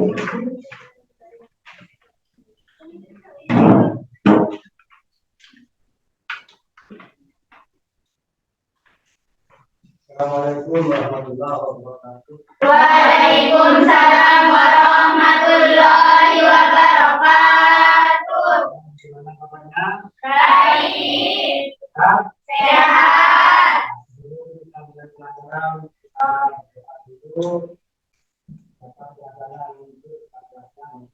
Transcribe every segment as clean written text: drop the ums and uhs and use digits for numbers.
Assalamualaikum warahmatullahi wabarakatuh. Waalaikumsalam warahmatullahi wabarakatuh. Gimana kabarnya? Baik. Sehat? Sehat. Kita mulai pelajaran dulu. Apa pelajaran untuk pelajaran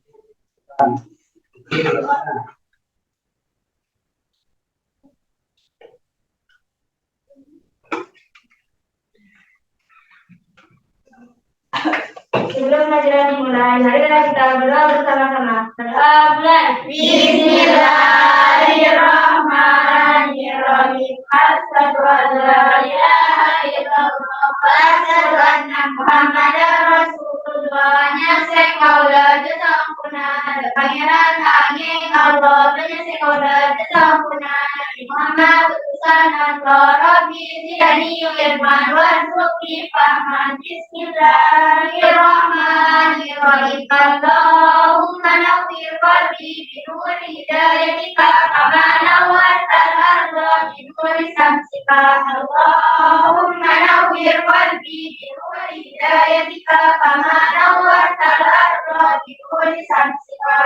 Sebelum pelajaran dimulai, marilah kita berdoa bersama-sama. Berdoa mulai. Bismillahirrahmanirrahim. Asyhadu an la ilaha illallah wa asyhadu anna Muhammadar Rasulullah. Nyasek kaula jatampuna pangeran angin Allah penyasek kaula jatampuna Muhammad utusan Allah Rabbi zidani ilman warzuqni fahman. Bismillahirrahmanirrahim. Allahumma nawwir qalbi binur hidayatika kama nawwartal arda binur samsika. Allahumma nawwir qalbi binur hidayatika kama nawwartal arda binur samsika.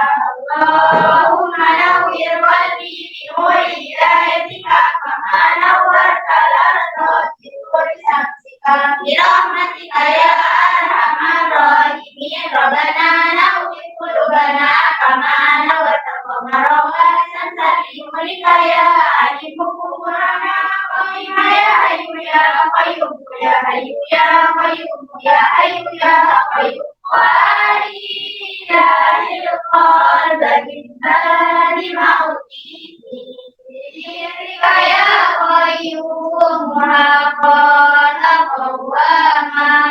Allahumma nawwir qalbi binur hidayatika kama nawwartal arda binur samsika. Birahmatika ya arhamar rahimin. Rabbana nawwir qulubana kama nawwarta qamara wa samsari mulika ya alimu qurana qawima ya hayyu ya qayyum ya hayyu ya qayyum ya hayyu ya qayyum wa ya ilqalbi badi mauti dirika ya qayyum muhaqala qawama.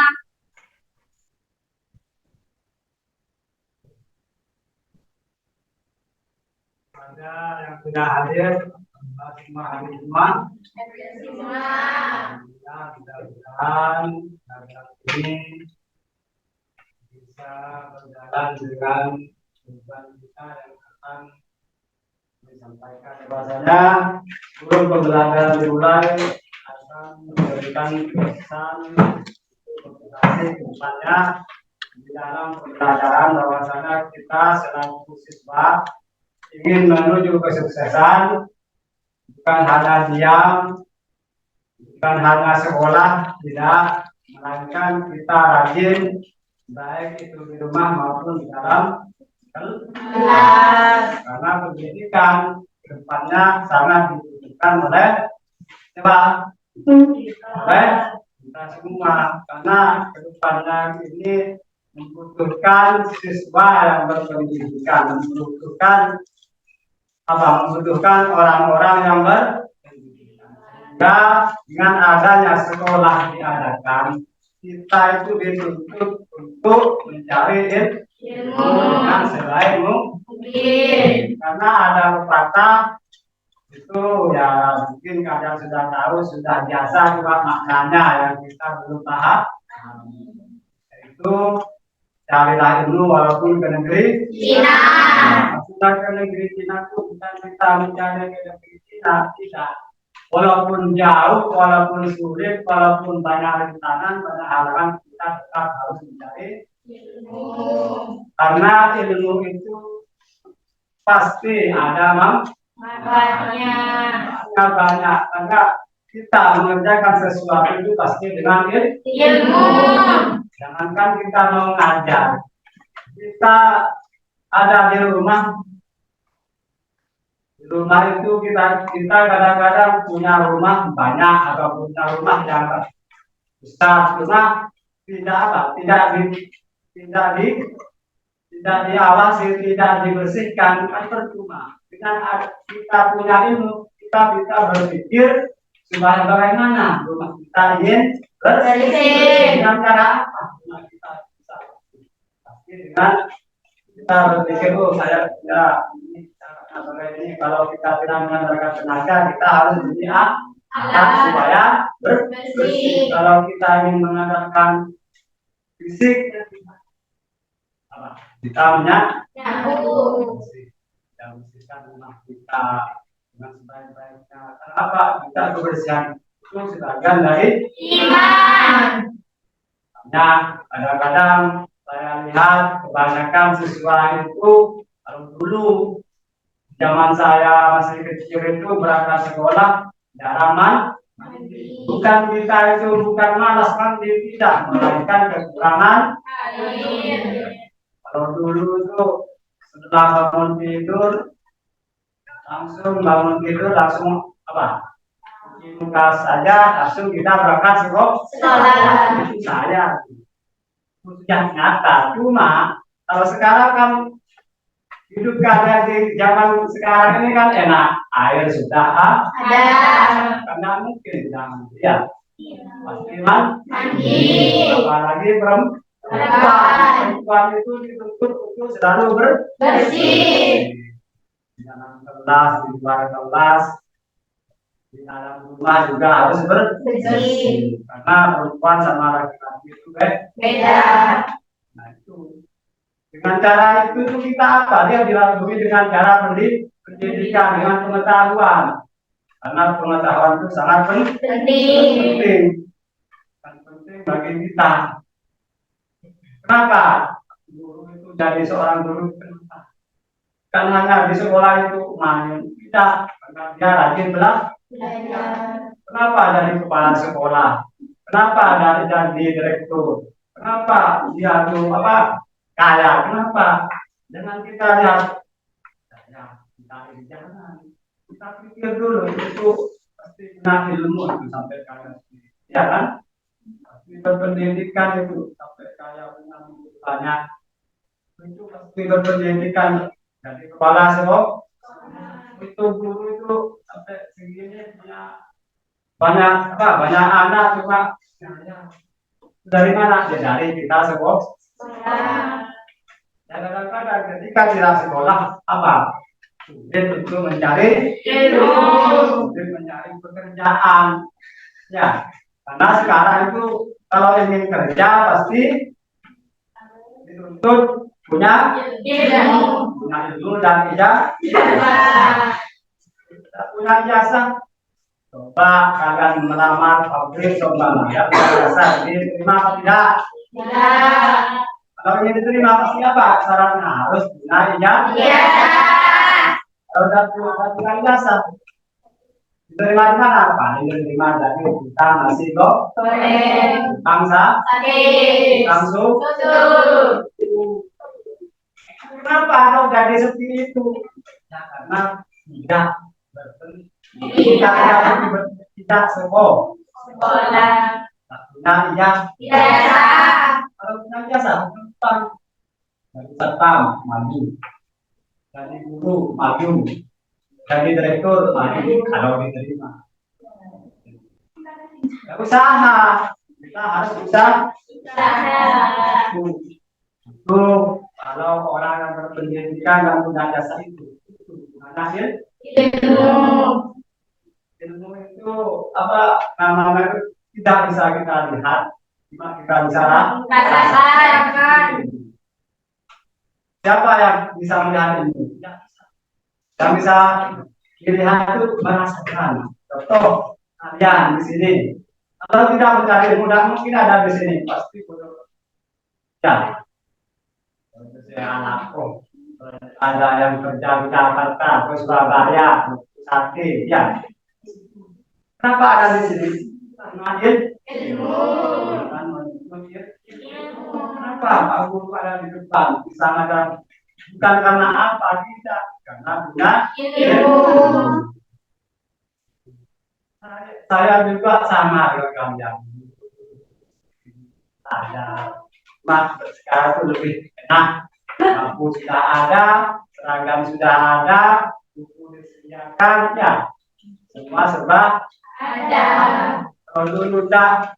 Ada yang sudah hadir semua hari Jumat. Ya, mudah-mudahan acara ini bisa berjalan dengan tujuan kita yang akan disampaikan. Bahasanya sebelum pembelajaran dimulai akan memberikan pesan motivasi ke depannya di dalam pembelajaran, bahwasanya kita selaku siswa ingin menuju kesuksesan, bukan hanya diam, bukan hanya sekolah, tidak, melainkan kita rajin, baik itu di rumah maupun di dalam kelas. Karena pendidikan kedepannya sangat dibutuhkan oleh siapa? Oleh kita semua, karena kedepannya ini membutuhkan siswa yang berpendidikan, membutuhkan orang-orang yang berpendidikan. Sehingga dengan adanya sekolah diadakan, kita itu dituntut untuk mencari ilmu dengan selain mungkin. Karena ada pepatah itu ya, mungkin kalian sudah tahu, sudah biasa juga maknanya yang kita belum paham. Yaitu carilah ilmu walaupun ke negeri Cina. Maksudnya ke negeri Cina itu bukan kita mencari ke negeri Cina, tidak. Walaupun jauh, walaupun sulit, walaupun banyak rintangan, banyak halangan, kita tetap harus mencari ilmu. Karena ilmu itu pasti ada manfaatnya. Banyak, karena kita mengerjakan sesuatu itu pasti dengan ilmu. Jangankan kita mau ngajar, kita ada di rumah. Di rumah itu kita kadang-kadang punya rumah banyak atau punya rumah yang besar, cuma tidak diawasi, tidak dibersihkan, kan percuma. Dengan kita punya ilmu, kita bisa berpikir supaya bagaimana rumah kita ingin bersih. Dengan cara apa rumah kita bisa bersih? Pasti dengan kita berpikir, oh saya ya ini cara ini. Kalau kita tidak mengandalkan tenaga, kita harus beli alat supaya bersih. Kalau kita ingin mengandalkan fisik, apa? Kita Nyabu. dan membersihkan rumah kita dengan sebaik-baiknya. Apa? Kita kebersihan itu sebagian dari Iman. hanya kadang-kadang saya lihat kebanyakan siswa itu kalau dulu zaman saya masih kecil itu berangkat sekolah jarang mandi. Bukan kita itu bukan malas mandi, tidak, melainkan kekurangan Air. kalau dulu itu setelah bangun tidur langsung apa? Cuci muka saja langsung kita berangkat Sekolah. itu saya sudah nyata. Cuma kalau sekarang kan hidup kalian di zaman sekarang ini kan enak, air sudah Ada. karena mungkin zaman dia pasti mandi. Mandi. Apalagi Perempuan. perempuan itu dituntut untuk selalu Bersih. di dalam kelas, di luar kelas, di dalam rumah juga harus bersih. Karena perempuan sama laki-laki itu Beda. Nah itu dengan cara itu tuh kita apa? Dia dilalui dengan cara pendidikan, dengan pengetahuan. Karena pengetahuan itu sangat Penting. penting bagi kita. Kenapa? Guru itu jadi seorang guru kenapa? Karena hanya di sekolah itu main tidak, karena dia rajin belajar. Kenapa jadi kepala sekolah? Kenapa jadi direktur? Kenapa dia tuh apa kaya? Kenapa? Dengan kita lihat, kita ini jangan kita pikir dulu itu pasti kena ilmu itu sampai kaya, ya kan? Pasti berpendidikan itu sampai kaya punya banyak. Itu pasti berpendidikan jadi kepala sekolah. Itu guru itu sampai segini punya banyak apa? Banyak anak cuma dari mana? Ya dari kita sekolah. Ya kadang-kadang ketika kita sekolah apa? Sulit untuk mencari Ilmu. sulit mencari pekerjaan. Ya, karena sekarang itu kalau ingin kerja pasti dituntut punya ilmu dan ijazah. Punya ijazah. Coba kalian melamar pabrik, coba ya ijazah diterima apa tidak? Tidak. Kalau ingin diterima pasti apa? Syaratnya harus punya ijazah. Kalau punya ijazah diterima di mana? Paling diterima dari kita masih kok. Bangsa. Langsung. Kenapa kalau dari seperti itu? Ya karena tidak tidak sekolah. Punya ijazah. Kalau punya ijazah, dari satpam maju, dari guru maju, dari direktur maju kalau diterima. Ya, usaha kita harus usaha. Itu kalau orang yang berpendidikan dan punya jasa itu hasil ilmu itu apa namanya tidak bisa kita lihat, cuma kita bisa rasakan. Siapa yang bisa melihat ilmu? Yang bisa dilihat itu merasakan. Contoh kalian di sini, kalau tidak mencari ilmu dan mungkin ada di sini pasti ya. Anakku ada yang kerja di Jakarta, ke Surabaya, Sakti, ya. Kenapa ada di sini? Ilmu. Kenapa Pak Guru ada di depan? Di sana ada bukan karena apa tidak, karena punya ilmu. Saya juga sama dengan kalian. Saya sekarang itu lebih enak. Lampu sudah ada, seragam sudah ada, buku disediakan, ya semua serba Ada. Kalau dulu dah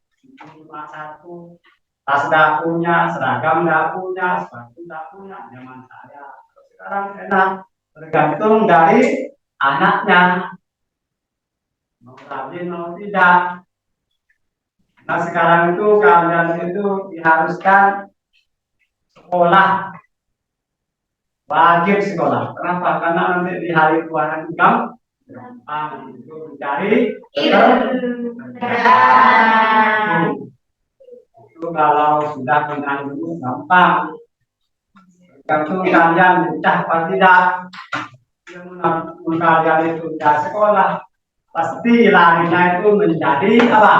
cuma satu, tas tidak punya, seragam tidak punya, sepatu tidak punya, zaman saya. Sekarang enak, tergantung dari anaknya mau rajin mau tidak. Nah sekarang itu kalian itu diharuskan sekolah wajib sekolah. Kenapa? Karena nanti di hari tua nanti kamu itu mencari pekerjaan. Itu kalau sudah kenal dulu gampang. Tentu kalian pecah apa tidak? Yang kalian itu sudah sekolah, pasti larinya itu menjadi apa?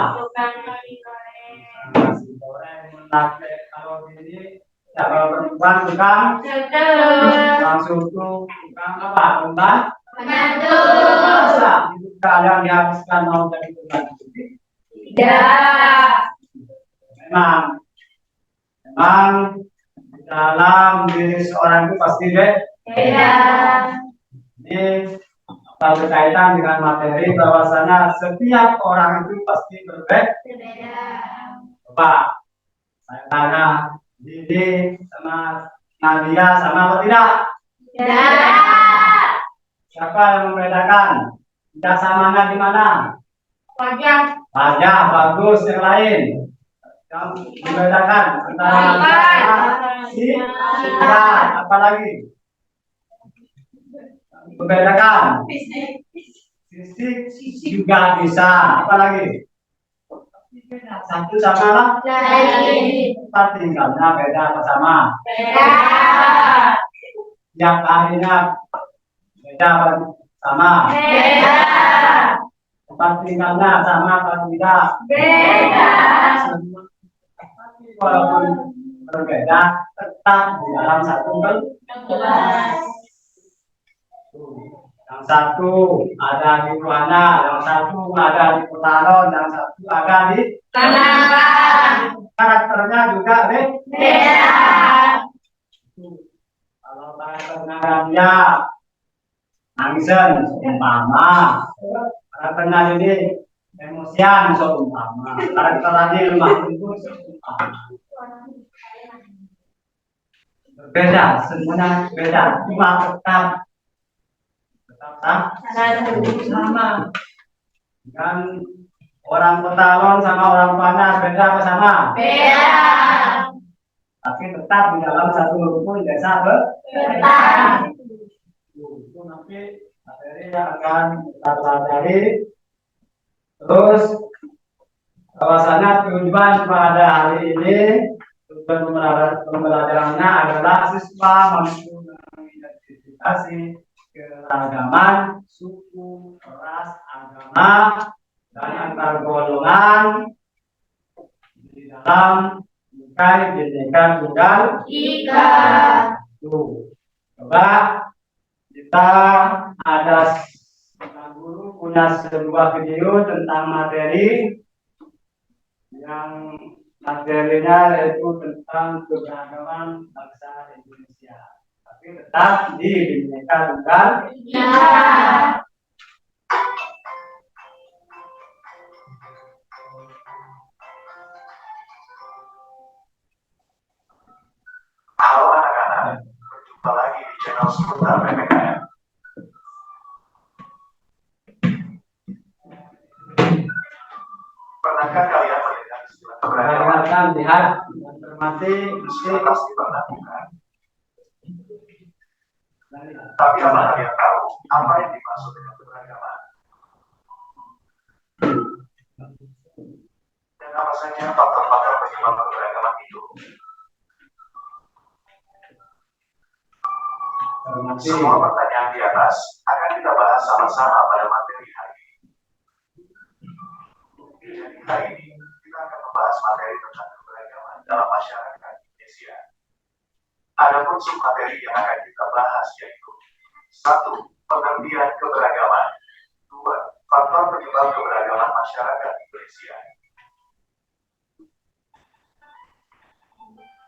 Nasi goreng, kalau ini kalau perempuan tukang langsung tuh tukang apa? Kembang. Masa itu kalian dihabiskan mau jadi tukang cuci? Tidak. Memang dalam diri seorang itu pasti beda. Ini berkaitan dengan materi bahwasanya setiap orang itu pasti berbeda. Coba saya tanya, Didi sama Nadia sama atau tidak? Tidak. Siapa yang membedakan? Tidak samanya di mana? Wajah. Wajah bagus, yang lain. Yang membedakan antara sifat, apa lagi? Membedakan fisik juga bisa, apa lagi? Satu sama lain. Tempat tinggalnya beda apa sama? Beda. Tiap harinya beda apa sama? Beda. Tempat tinggalnya sama apa tidak? Beda. Walaupun berbeda, tetap di dalam satu kelas. Yang satu ada di Ruana, yang satu ada di Putaron, yang satu ada di Tangerang. Karakternya juga beda. Kalau karakternya dia Angsen, umpama karakternya ini emosian, umpama karakternya lemah lembut, berbeda, semuanya beda, cuma tetap sama. Dan orang Petalon sama orang Panas beda apa sama? Beda. Tapi tetap di dalam satu rukun desa beda. Itu nanti materi yang akan kita pelajari. Terus bahwasanya tujuan pada hari ini, tujuan pembelajarannya adalah siswa mampu mengidentifikasi keragaman suku, ras, agama, dan antar golongan di dalam bingkai Bhinneka Tunggal Ika. Coba kita ada guru punya sebuah video tentang materi yang materinya yaitu tentang keberagaman bangsa Indonesia. Tetap di Bhinneka Tunggal Ika. Halo anak-anak, berjumpa lagi di channel seputar PPKN. Pernahkah kalian melihat istilah keberagaman? Lihat, mencermati, Sudah pasti pernah bukan? Tapi apa kalian tahu apa yang dimaksud dengan keberagaman? Dan apa saja faktor-faktor penyebab keberagaman itu? Semua pertanyaan di atas akan kita bahas sama-sama pada materi hari ini. Jadi hari ini kita akan membahas materi tentang keberagaman dalam masyarakat Indonesia. Adapun submateri yang akan kita bahas yaitu 1. Pengertian keberagaman. 2. Faktor penyebab keberagaman masyarakat Indonesia.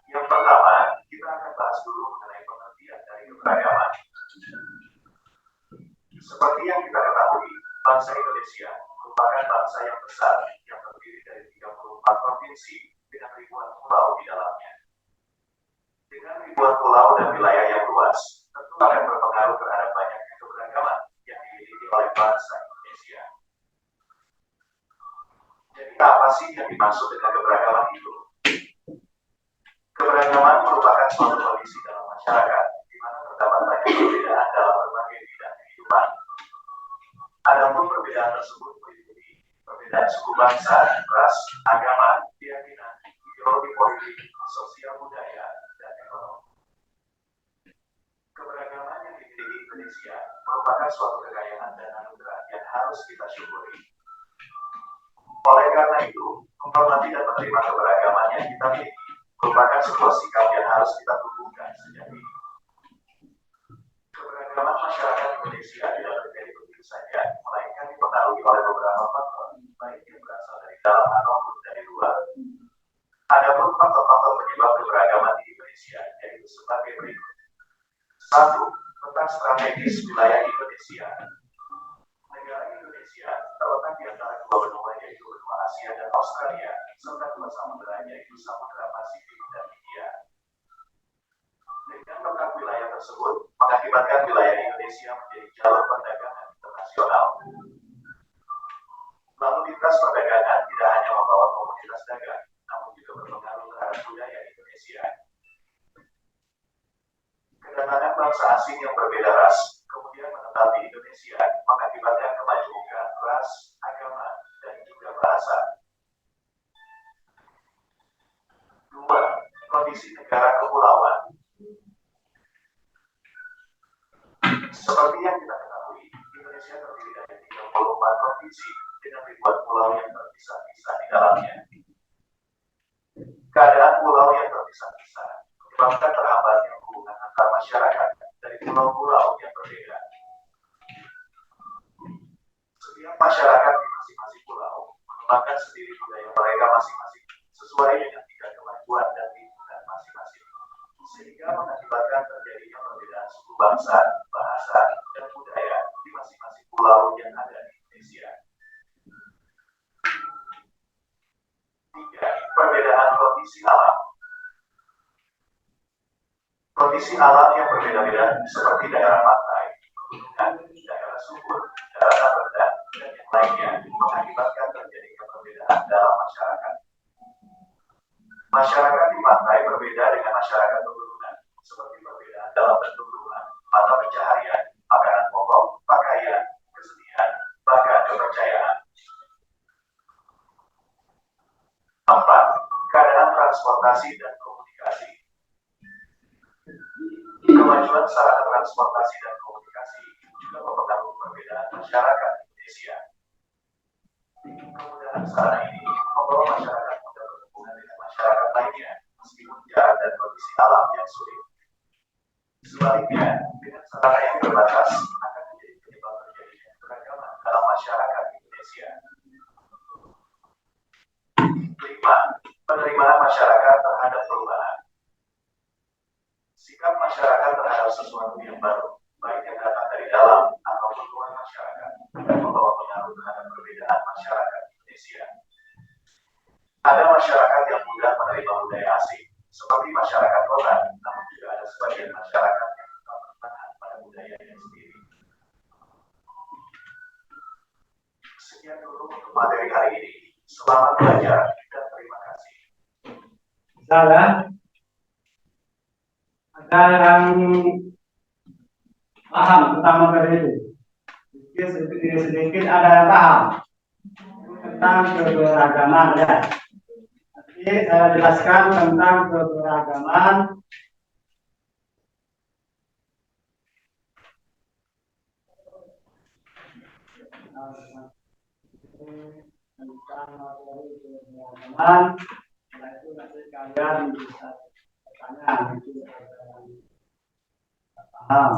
Yang pertama, kita akan bahas dulu mengenai pengertian dari keberagaman. Seperti yang kita ketahui, bangsa Indonesia merupakan bangsa yang besar yang terdiri dari 34 provinsi dengan ribuan pulau di dalamnya. Dengan ribuan pulau dan wilayah yang luas, tentu akan berpengaruh terhadap banyaknya keberagaman yang dimiliki oleh bangsa Indonesia. Jadi apa sih yang dimaksud dengan keberagaman itu? Keberagaman merupakan suatu kondisi dalam masyarakat di mana terdapat perbedaan tersebut meliputi perbedaan suku bangsa, ras, agama, keyakinan, ideologi politik, sosial budaya, dan ekonomi. Keberagaman yang dimiliki Indonesia merupakan suatu kekayaan dan anugerah yang harus kita syukuri. Oleh karena itu, menghormati dan menerima keberagaman yang kita miliki merupakan sebuah sikap yang harus kita tumbuhkan sejak dini. Keberagaman masyarakat Indonesia tidak terjadi begitu saja, melainkan dipengaruhi oleh beberapa faktor, baik yang berasal dari dalam ataupun dari luar. Adapun faktor-faktor penyebab keberagaman di Indonesia yaitu sebagai berikut. 1. Tentang strategis wilayah Indonesia. Negara Indonesia terletak di antara dua benua yaitu benua Asia dan Australia, serta dua samudera yaitu Samudra Pasifik dan India. Dengan letak wilayah tersebut mengakibatkan wilayah Indonesia menjadi jalur perdagangan internasional. Lalu lintas perdagangan tidak hanya membawa komoditas dagang, namun juga berpengaruh terhadap budaya Indonesia. Kedatangan bangsa asing yang berbeda ras kemudian menetap di Indonesia mengakibatkan kemajuan ras, agama, dan juga bahasa. 2. Kondisi negara kepulauan. Seperti yang kita ketahui, Indonesia terdiri dari 34 provinsi dengan ribuan pulau yang terpisah-pisah di dalamnya. Keadaan pulau yang terpisah-pisah menyebabkan terhambatnya hubungan antar masyarakat dari pulau-pulau yang berbeda. Setiap masyarakat di masing-masing pulau mengembangkan sendiri budaya mereka masing-masing sesuai dengan tingkat kemajuan dan lingkungan masing-masing, sehingga mengakibatkan terjadinya perbedaan suku bangsa, bahasa, dan budaya di masing-masing pulau yang ada di Indonesia. 3. Perbedaan kondisi alam. Kondisi alam yang berbeda-beda seperti daerah pantai, pegunungan, daerah subur, daratan rendah, dan yang lainnya mengakibatkan terjadinya perbedaan dalam masyarakat. Masyarakat di pantai berbeda dengan masyarakat pegunungan, seperti perbedaan dalam bentuk rumah, mata pencaharian, makanan pokok, pakaian, kesenian, bahkan kepercayaan. 4. Keadaan transportasi dan komunikasi. Kemajuan sarana transportasi dan komunikasi juga mempengaruhi perbedaan masyarakat Indonesia. Kemudahan sarana ini membawa masyarakat mudah berhubungan dengan masyarakat lainnya, meskipun jarak dan kondisi alam yang sulit. Sebaliknya, dengan sarana yang terbatas akan menjadi penyebab terjadinya keragaman dalam masyarakat Indonesia. 5. Penerimaan masyarakat terhadap perubahan. Sikap masyarakat terhadap sesuatu yang baru, baik yang datang dari dalam ataupun luar masyarakat, akan membawa pengaruh terhadap perbedaan masyarakat Indonesia. Ada masyarakat yang mudah menerima budaya asing, seperti masyarakat kota, namun juga ada sebagian masyarakat yang tetap bertahan pada budayanya sendiri. Sekian dulu untuk materi hari ini. Selamat belajar dan terima kasih. Salah. Ada yang paham tentang materi itu? Sedikit ada yang paham tentang keberagaman ya. Nanti saya jelaskan tentang keberagaman. Tentang materi keberagaman, setelah itu nanti kalian bisa bertanya itu paham.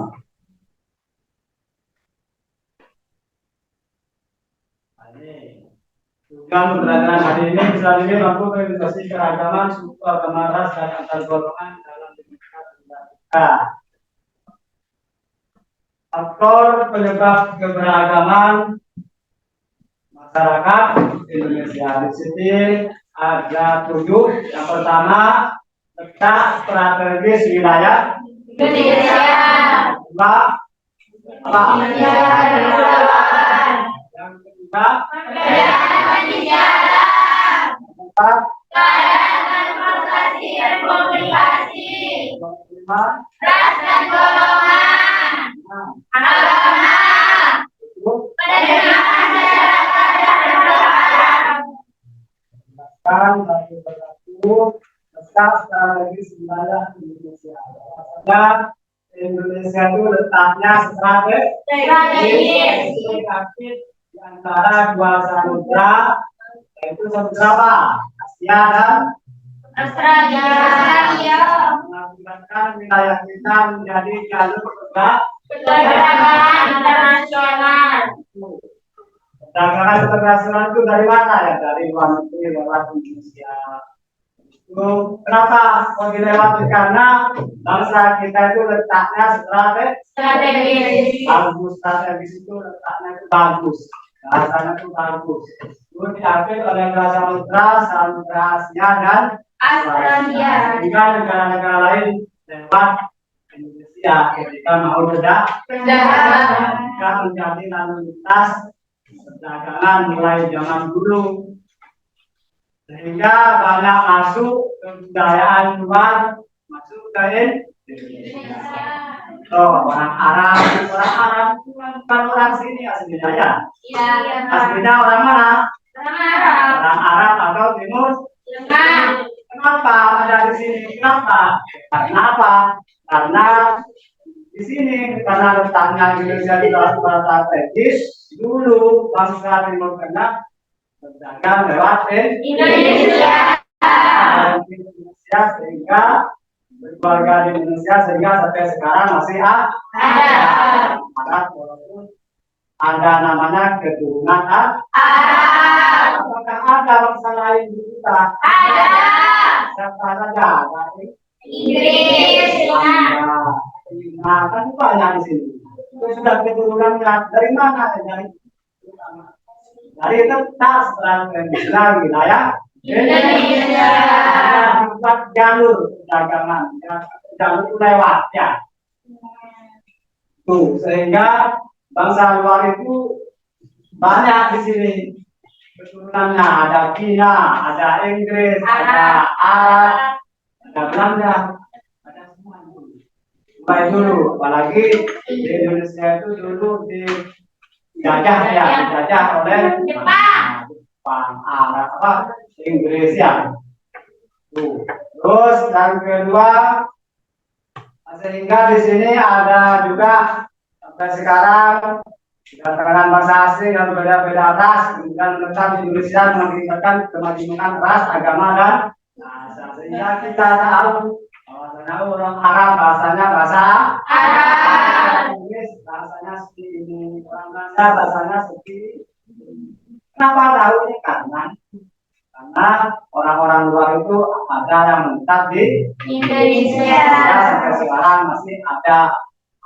Tujuan pembelajaran hari ini misalnya ini mampu mengedukasi keragaman suku agama ras dan antar golongan dalam demokrasi kita. Faktor penyebab keberagaman masyarakat Indonesia. Di sini ada 7. Yang pertama, letak strategis wilayah Indonesia. Kedua, apa? Yang ketiga, Perbedaan sejarah. yang keempat, Keadaan transportasi dan komunikasi. yang kelima, Ras dan golongan. Agama. yang Penerimaan strategis wilayah Indonesia. Dan Indonesia itu letaknya strategis di antara dua samudra, yaitu samudra apa? Asia dan Australia. mengakibatkan wilayah kita menjadi jalur Perdagangan internasional. perdagangan internasional itu dari mana ya? Dari luar negeri lewat Indonesia. Kenapa kok dilewati? Karena bangsa kita itu letaknya Strategis. bagus, strategis itu letaknya itu bagus, bahasanya itu bagus. Itu diambil oleh samudra Asia dan Australia. jika negara-negara lain lewat Indonesia ketika mau Perdagangan. jika menjadi lalu lintas perdagangan mulai zaman dulu, sehingga banyak masuk kebudayaan luar masuk ke Indonesia. Orang Arab itu bukan orang sini aslinya ya. Iya. Aslinya orang mana? Orang Arab atau Timur. Kenapa ada di sini? Kenapa? Karena apa? Karena di sini karena letaknya Indonesia di dalam strategis, dulu bangsa Timur Tengah berdagang lewat Indonesia. Sehingga berkeluarga di Indonesia sehingga sampai sekarang masih ada. Walaupun ada namanya keturunan apakah ada bangsa lain di kita? Ada. Siapa saja? Inggris. Nah, kan banyak di sini. Itu sudah keturunannya dari mana? Dari letak strategis wilayah Indonesia. Buat jalur perdagangan, jalur lewat ya. Tuh, sehingga bangsa luar itu banyak di sini keturunannya. Ada Cina, ada Inggris, ada Arab, ada Belanda, ada semua itu. Mulai dulu, apalagi di Indonesia itu dulu dijajah oleh Jepang, Arab, Inggris ya. Terus yang kedua, sehingga di sini ada juga sampai sekarang kedatangan bangsa asing dan berbeda-beda ras dan tentang Indonesia mengakibatkan kemajuan ras, agama dan bahasa. Sehingga kita tahu bahwasanya orang Arab bahasanya bahasa Arab, Inggris bahasanya seperti ini, orang Belanda bahasanya seperti ini. Kenapa tahu ini? Karena orang-orang luar itu ada yang menetap di Indonesia. Sampai sekarang masih ada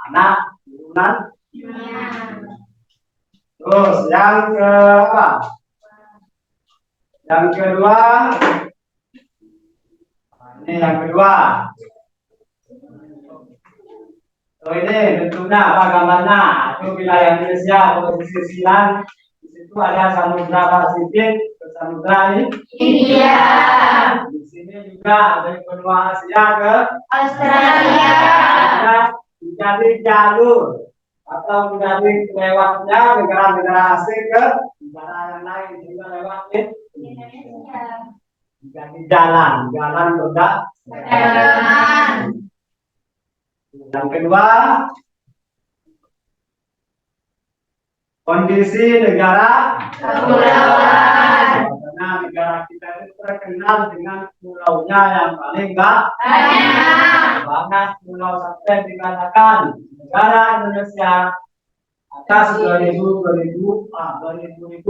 anak turunan. Terus yang kedua, ini yang kedua. Ini bentuknya apa gambarnya? Itu wilayah Indonesia posisi 9. Itu ada Samudra Pasifik, Samudra India. Di sini juga ada benua Asia ke Australia. Menjadi jalur atau menjadi lewatnya negara-negara asing ke negara yang lain juga lewat Indonesia. menjadi jalan Perdagangan. Yang kedua, kondisi negara Kepulauan. karena negara kita itu terkenal dengan pulaunya yang paling banyak pulau sampai dikatakan negara Indonesia atas 2000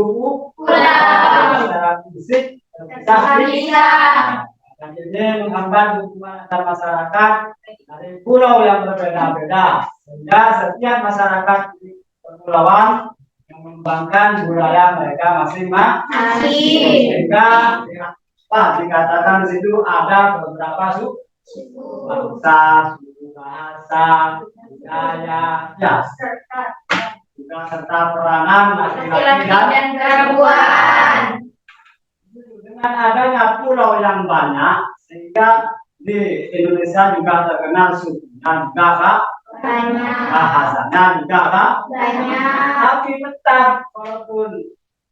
pulau secara fisik Bisa. dan ini menghambat hubungan antar masyarakat dari pulau yang berbeda-beda sehingga setiap masyarakat di kepulauan mengembangkan budaya mereka masing-masing sehingga dikatakan di situ ada beberapa suku bangsa, suku bahasa, budaya, ya juga serta peranan laki-laki dan perempuan. dengan adanya pulau yang banyak sehingga di Indonesia juga terkenal sukunya juga Banyak. bahasanya juga Banyak. tapi tetap walaupun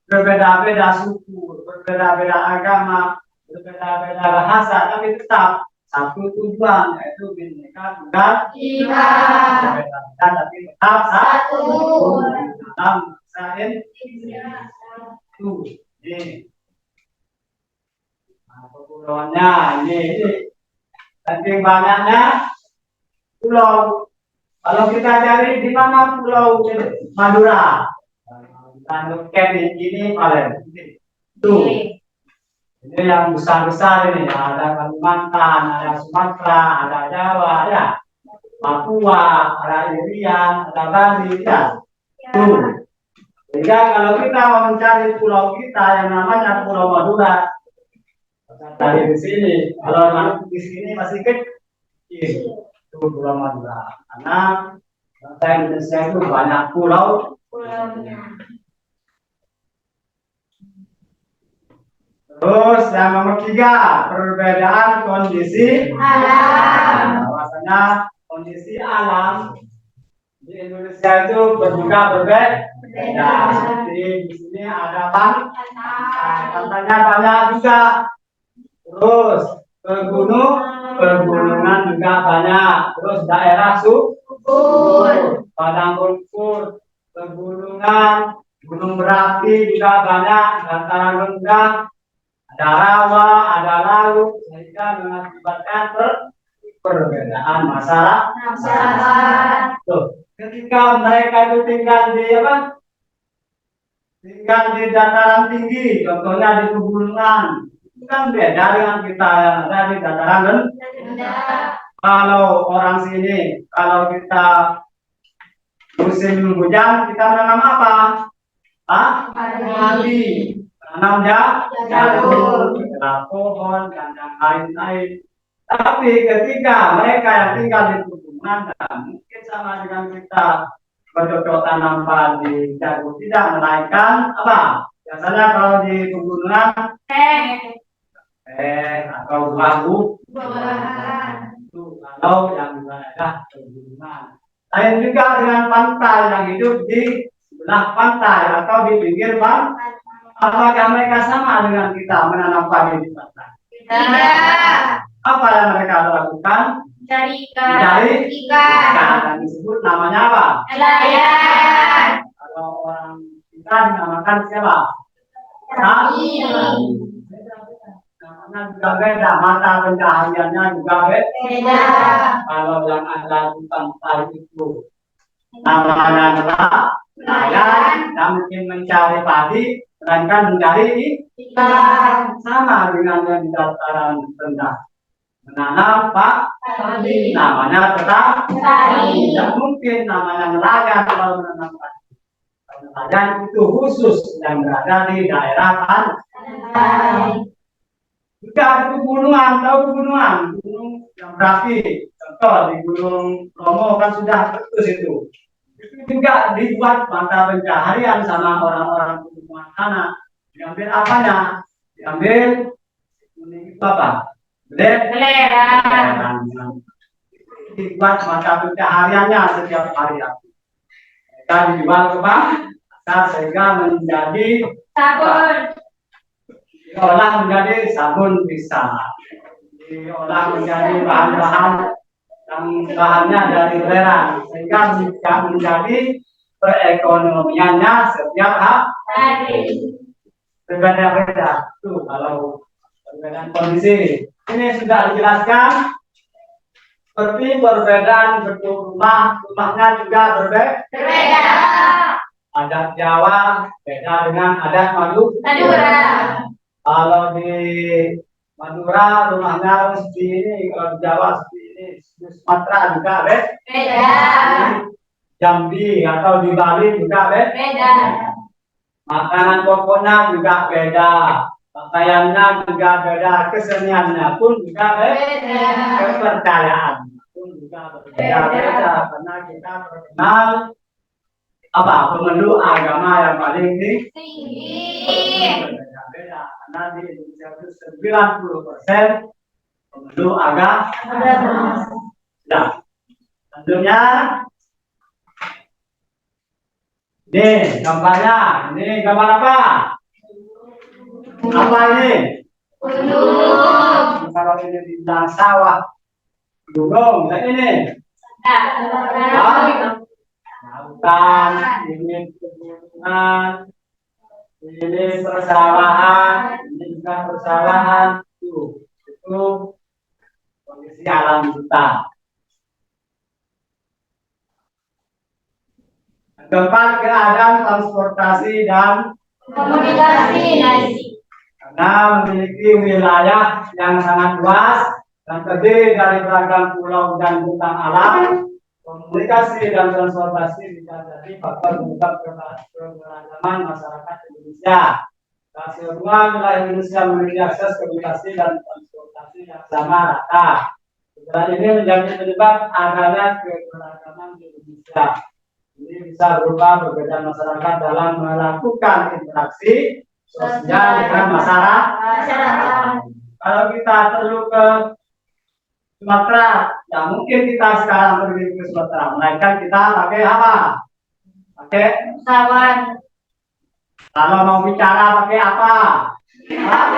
berbeda-beda suku, berbeda-beda agama, berbeda-beda bahasa, tapi tetap satu tujuan, yaitu Bhinneka Tunggal Ika. Berbeda-beda, tapi tetap satu dalam bahasa Indonesia. Ini. Nah, kepulauannya ini saking banyaknya pulau. Kalau kita cari di mana pulau Madura, Tanjung ini paling tuh. Ini yang besar-besar ini, ada Kalimantan, ada Sumatera, ada Jawa, ya, Papua, ada Irian, ada Bali, ya. Tuh. Sehingga kalau kita mau mencari pulau kita yang namanya Pulau Madura, dari di sini, kalau di sini masih kecil, itu Pulau Madura. Karena bangsa Indonesia itu banyak pulau-nya. Terus yang nomor 3, perbedaan kondisi alam. Bahwasanya kondisi alam di Indonesia itu juga berbeda. Jadi di sini ada pantainya banyak juga. Terus pegunungan juga banyak. Terus daerah subur, padang rumput, pegunungan, gunung berapi juga banyak, dataran rendah, ada rawa, ada laut, sehingga mengakibatkan perbedaan masyarakat. Tuh, ketika mereka itu tinggal di apa? Tinggal di dataran tinggi, contohnya di pegunungan, kan beda dengan kita yang ada di dataran rendah. Kalau orang sini, kalau kita musim hujan, kita menanam apa? Padi. Tanam jagung, pohon, dan yang lain-lain. Tapi ketika mereka yang tinggal di pegunungan, mungkin sama dengan kita bercocok tanam padi, jagung, tidak melainkan apa? Biasanya kalau di pegunungan atau buah-buahan. Itu kalau yang daerah pegunungan. Lain juga dengan pantai yang hidup di sebelah pantai atau di pinggir pantai. Apakah mereka sama dengan kita menanam padi di pantai? Tidak. Apa yang mereka lakukan? Mencari ikan. Dan disebut namanya apa? Nelayan. Kalau orang kita dinamakan siapa? Namanya juga beda, mata pencahariannya juga beda. Kalau yang ada di pantai itu namanya nelayan, dan mungkin mencari padi, melainkan mencari ikan. Sama dengan yang di dataran rendah, menanam padi, namanya tetap padi. Dan mungkin namanya nelayan kalau menanam padi. Nelayan itu khusus yang berada di daerah pantai. Juga di pegunungan, tahu pegunungan, gunung yang berapi. Contoh di Gunung Bromo kan sudah terus itu. Itu juga dibuat mata pencaharian sama orang-orang pegunungan sana. Diambil apanya? Diambil itu apa? Belerang. Dibuat mata pencahariannya setiap hari. Mereka dijual ke pasar sehingga menjadi Sabun. diolah menjadi sabun bisa, diolah menjadi bahan-bahan yang bahannya dari belerang, sehingga bisa menjadi perekonomiannya setiap hari. Berbeda-beda. Tuh kalau perbedaan kondisi ini sudah dijelaskan. Seperti perbedaan bentuk rumahnya juga berbeda. Adat Jawa beda dengan adat Madura. Kalau di Madura rumahnya seperti ini, kalau di Jawa seperti ini, di Sumatera juga beda. Jambi atau di Bali juga beda. Makanan pokoknya juga beda, pakaiannya juga beda, keseniannya pun juga beda, kepercayaan pun juga berbeda-beda, karena kita terkenal apa pemeluk agama yang paling tinggi. Beda, karena di Indonesia itu 90% pemeluk agama. Nah, tentunya ini gambarnya, ini gambar apa? Apa ini? gunung, Kalau ini dibilang sawah, gunung. Nah ini lautan, ini pegunungan, ini persawahan, ini juga persawahan. Itu kondisi alam kita. Keempat, keadaan transportasi dan komunikasi, karena memiliki wilayah yang sangat luas dan terdiri dari beragam pulau dan bentang alam, komunikasi dan transportasi bisa jadi faktor pengubah keberagaman masyarakat Indonesia. Keseluruhan wilayah Indonesia memiliki akses komunikasi dan transportasi yang sama rata. Dan ini menjadi penyebab adanya keberagaman di Indonesia. Ini bisa berupa perbedaan masyarakat dalam melakukan interaksi sosial dengan masyarakat. Kalau kita perlu ke Sumatera, ya mungkin kita sekarang pergi ke Sumatera, melainkan kita pakai apa? Pakai pesawat, kalau mau bicara pakai apa? HP,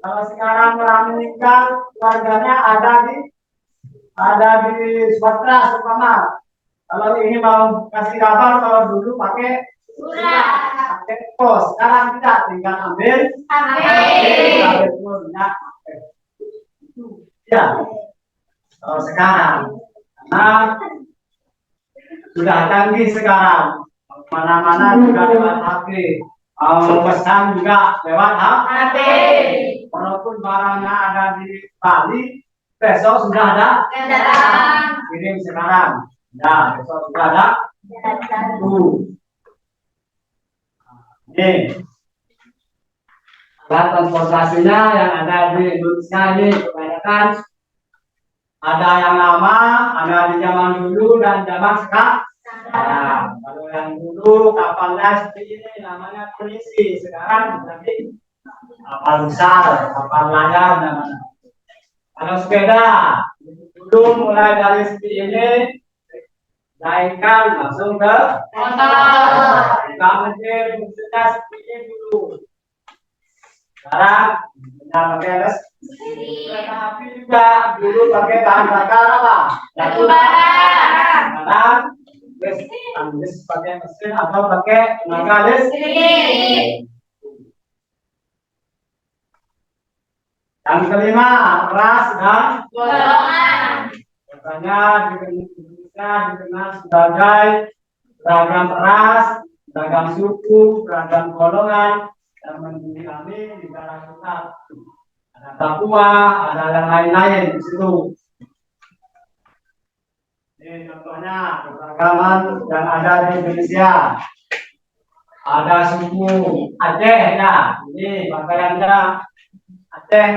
Kalau sekarang orang meninggal, keluarganya ada di Sumatera, Sumatera. Kalau ini mau kasih kabar, kalau dulu pakai surat, pakai pos. Sekarang tidak, tinggal ambil teleponnya. Ya, kalau sekarang, karena sudah canggih sekarang, mana-mana juga lewat HP, mau pesan juga lewat HP, walaupun barangnya ada di Bali, besok sudah ada kendaraan, kirim sekarang. Ya, besok sudah ada. Ini alat transportasinya yang ada di Indonesia ini kebanyakan ada yang lama, ada di zaman dulu dan zaman sekarang. Nah, kalau yang dulu kapalnya seperti ini namanya polisi, sekarang berarti kapal besar, kapal layar namanya. Kalau sepeda dulu mulai dari seperti ini naikkan langsung ke motor, nggak mungkin maksudnya seperti ini dulu. Sekarang kita pakai kereta api juga dulu pakai bahan bakar apa? batu bara, Sekarang bis pakai mesin atau pakai tenaga listrik. Yang kelima, ras dan golongan, biasanya di Indonesia dikenal sebagai beragam ras, beragam suku, beragam golongan yang mendiami negara kita. Ada Papua, ada yang lain-lain di situ. Ini contohnya keberagaman yang ada di Indonesia. Ada suku Aceh ya, ini pakaiannya Aceh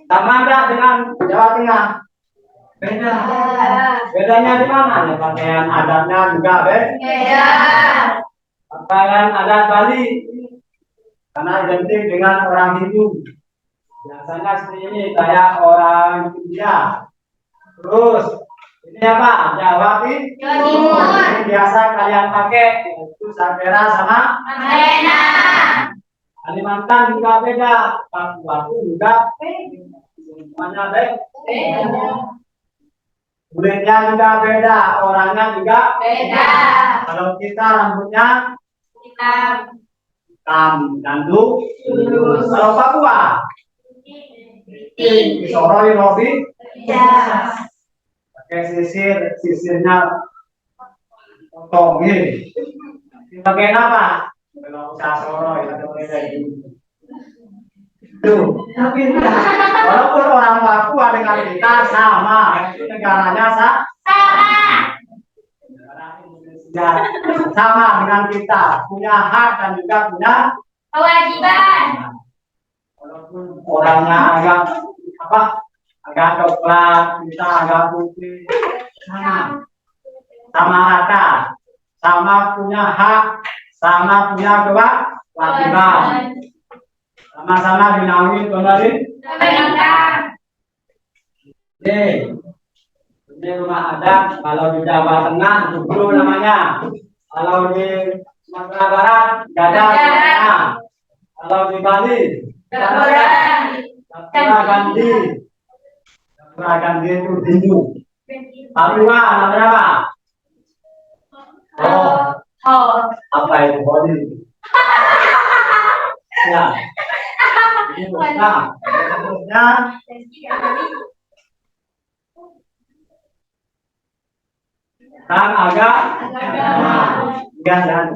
sama enggak dengan Jawa Tengah? Beda. Bedanya di mana? Ya, pakaian adatnya juga beda, pakaian adat Bali karena identik dengan orang Hindu. Biasanya seperti ini kayak orang India. Terus ini apa? Jawa Timur, ini biasa kalian pakai itu sapera sama Malena, Kalimantan juga beda, Papua juga semuanya beda. Kulitnya juga beda, orangnya juga beda, kalau kita rambutnya hitam, hitam dan lurus. Kalau Papua disoroi Robi beda, pakai sisirnya potongin. Pakai apa? Kalau usaha soroi atau beda gitu. Tuh, tapi walaupun orang Papua dengan kita sama, itu negaranya sama, sama dengan kita, punya hak dan juga punya kewajiban, walaupun orangnya agak apa, agak coklat, kita agak putih, sama rata, sama punya hak, sama punya kewajiban. Sama-sama dinaungi pemerintah, ini rumah adat. Kalau di Jawa Tengah Joglo namanya, kalau di Sumatera Barat Gadang namanya, kalau di Bali Sapura Gandhi. Sapura Gandhi itu Hindu. Papua ada berapa? Oh, apa itu body? Ya. Ini benar. Terusnya agama. Jangan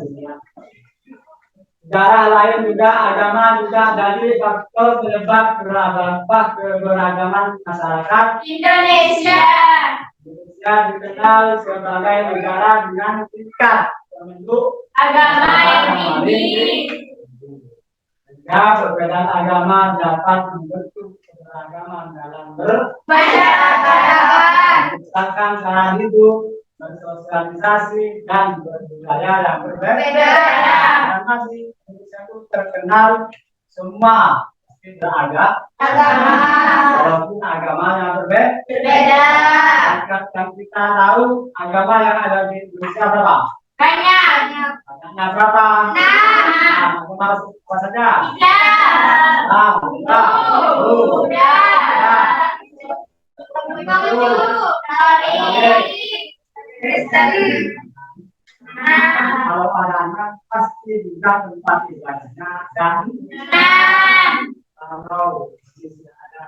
Sejarah lain juga agama juga dari faktor penyebab keberagaman masyarakat. Indonesia dikenal sebagai negara dengan tingkat bentuk agama yang tinggi. Ya, perbedaan agama dapat membentuk keberagaman dalam bermasyarakat, menciptakan cara hidup, bersosialisasi dan berbudaya yang berbeda. Karena di Indonesia itu terkenal semua beragama, walaupun agamanya berbeda. Yang kita tahu agama yang ada di Indonesia berapa? Banyak. Banyaknya berapa? Masuk apa saja? Kalau ada anak pasti juga tempat ibadahnya dan kalau tidak ada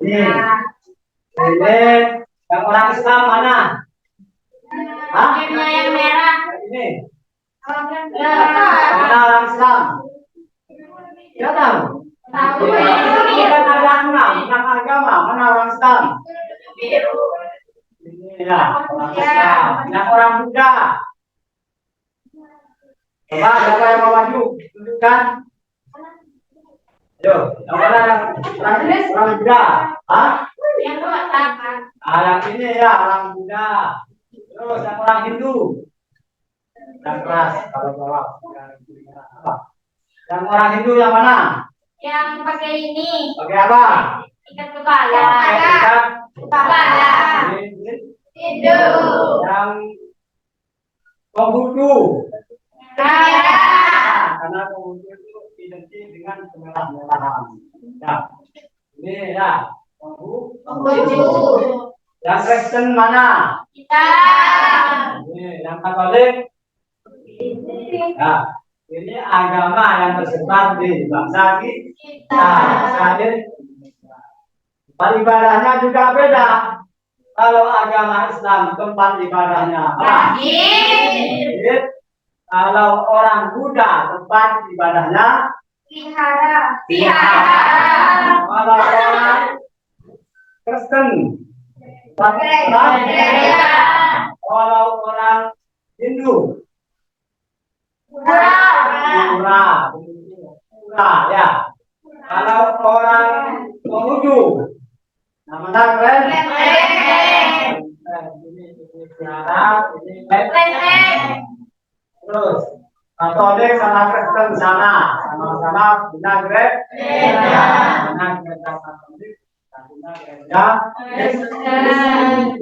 ini yang orang Islam mana? Yang merah. Ini. Mana orang Islam? Ya tahu. Bukan agama, bukan agama. Mana orang Islam? Ini ya, orang Islam. Yang orang Buddha. Coba siapa yang mau maju? Tunjukkan. Yo, yang mana orang Buddha? Hah? Yang ini ya orang Buddha. Terus yang orang Hindu. Yang keras kalau jawab. Yang orang Hindu yang mana? Yang pakai ini. Pakai apa? Ikat kepala. Ikat kepala. Hindu. Yang Konghucu. Karena Konghucu itu identik dengan kemerah-merahan. Ya. Ini ya. Konghucu. Yang Kristen mana? Kita. Ini yang Katolik. Ya. Ini agama yang tersebar di bangsa kita. Tempat ibadahnya juga beda. Kalau agama Islam tempat ibadahnya masjid. Kalau orang Buddha tempat ibadahnya Vihara. Kalau orang Kristen tempat Gereja. Kalau orang Hindu Pura. ya. Kalau orang Konghucu namanya keren. Terus Katolik sama Kristen sama-sama punya gereja. Mana gereja Katolik, punya gereja Kristen.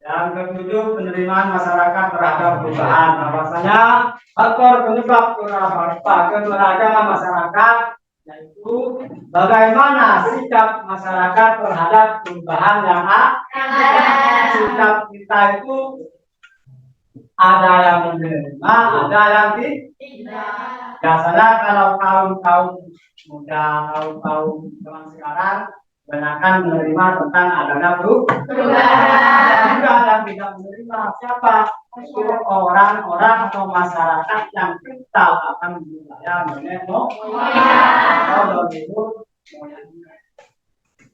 Yang ketujuh, penerimaan masyarakat terhadap perubahan. Bahwasanya faktor penyebab keberagaman masyarakat yaitu bagaimana sikap masyarakat terhadap perubahan yang ada. Sikap kita itu ada yang menerima, ada yang tidak. Biasanya kalau kaum muda, kaum zaman sekarang kebanyakan menerima tentang adanya perubahan. Juga yang tidak menerima siapa? Itu orang-orang atau masyarakat yang kental akan budaya nenek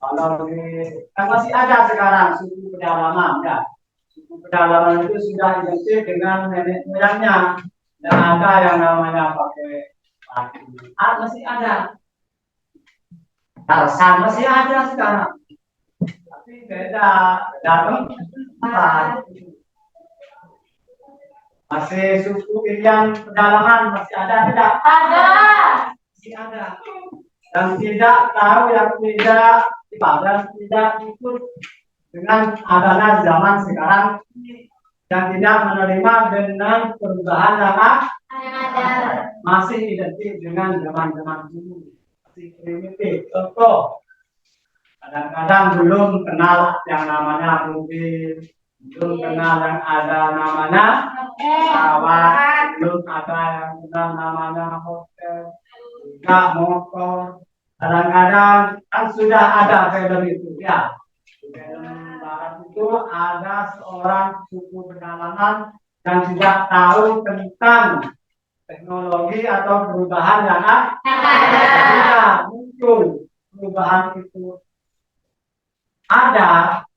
kalau kan masih ada sekarang suku pedalaman, ya. Suku pedalaman itu sudah identik dengan nenek moyangnya. Dan ada yang namanya pakai padi. Masih ada. Tarsan masih ada sekarang. Tapi beda tempat. Masih suku Irian pedalaman masih ada tidak? Ada. Masih ada. Yang tidak tahu, yang tidak ibadah, tidak ikut dengan adanya zaman sekarang ini. yang tidak menerima dengan perubahan yang ada. masih identik dengan zaman-zaman dulu, masih primitif. Contoh, kadang-kadang belum kenal yang namanya mobil, belum kenal yang ada namanya pesawat, belum ada yang kenal namanya hotel, juga motor. Kadang-kadang kan sudah ada film itu ya. Film barat itu ada seorang suku pedalaman yang tidak tahu tentang teknologi atau perubahan yang ada. Muncul perubahan itu ada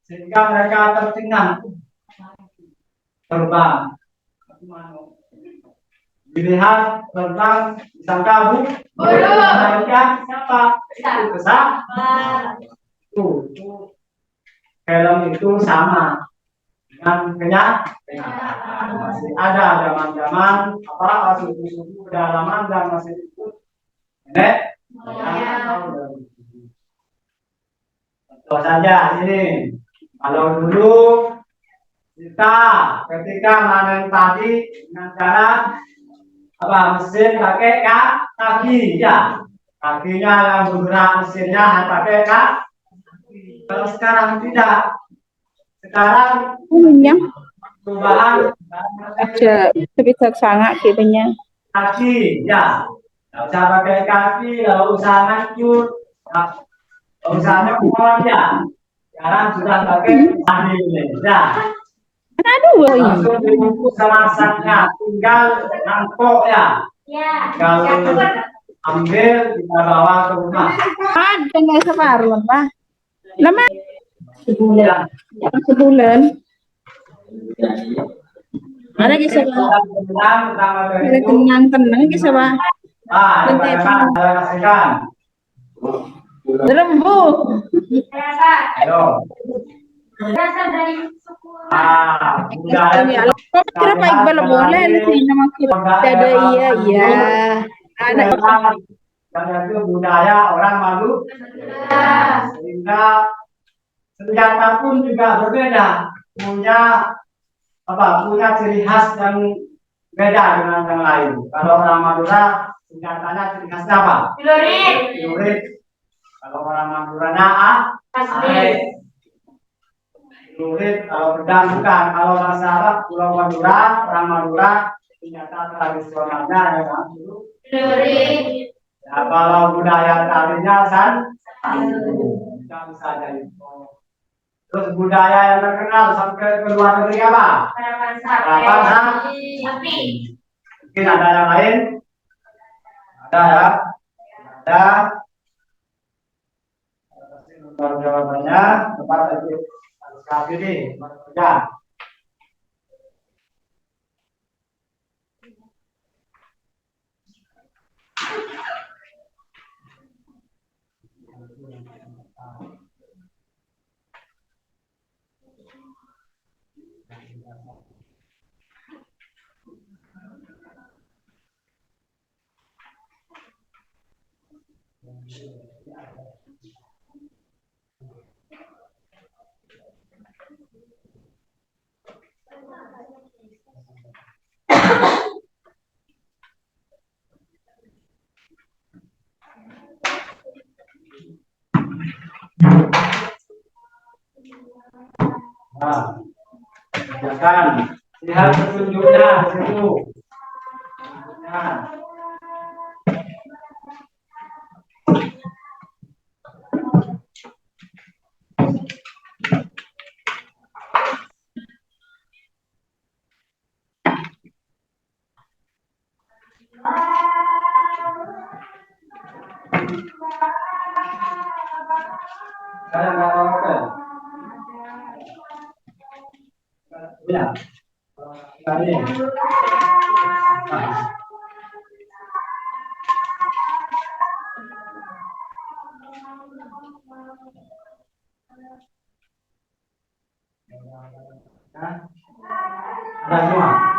sehingga mereka tercengang terbang. Dilihat terbang disangka mereka siapa? Itu pesawat. Itu film itu sama dengan kenyataan. Masih ada zaman-zaman apa suku-suku pedalaman dan masih ikut nenek contoh saja ini. Kalau dulu kita ketika manen padi dengan cara apa mesin pakai kaki ya, kakinya yang bergerak, mesinnya pakai kaki. Kalau sekarang tidak, sekarang perubahan lebih sangat kitanya kaki ya, nggak usah pakai kaki, nggak usah ngancur, nggak usah nyekol ya. Sekarang sudah pakai padi ya. Langsung dibungkus sama masaknya, tinggal nangkok ya. Kalau ambil kita bawa ke rumah. ada nggak separuh lah lama sebulan ada kisah ada tenang kisah pak lembu Ayo. Berasal dari suku Budaya. kok kira baik bala boleh sih nama kira ada iya anak Dan itu budaya orang Maluku, sehingga senjata pun juga berbeda, punya ciri khas yang beda dengan yang lain. Kalau orang Madura senjatanya ciri khasnya apa? Celurit. Kalau orang Madura air. Celurit. Kalau pedang bukan. Kalau orang Arab, Pulau Madura, orang Madura senjata tradisionalnya adalah celurit. Ya, kalau budaya tarinya bisa jadi. Terus budaya yang terkenal sampai ke luar negeri apa? Harapan sapi. Mungkin ada yang lain? Ada ya? Ada. Untuk jawabannya tepat lagi. Sekali ini, ya. Nah, silakan lihat petunjuknya di situ. Nah. Saya nggak tahu. Ya. Tadi. Ada semua.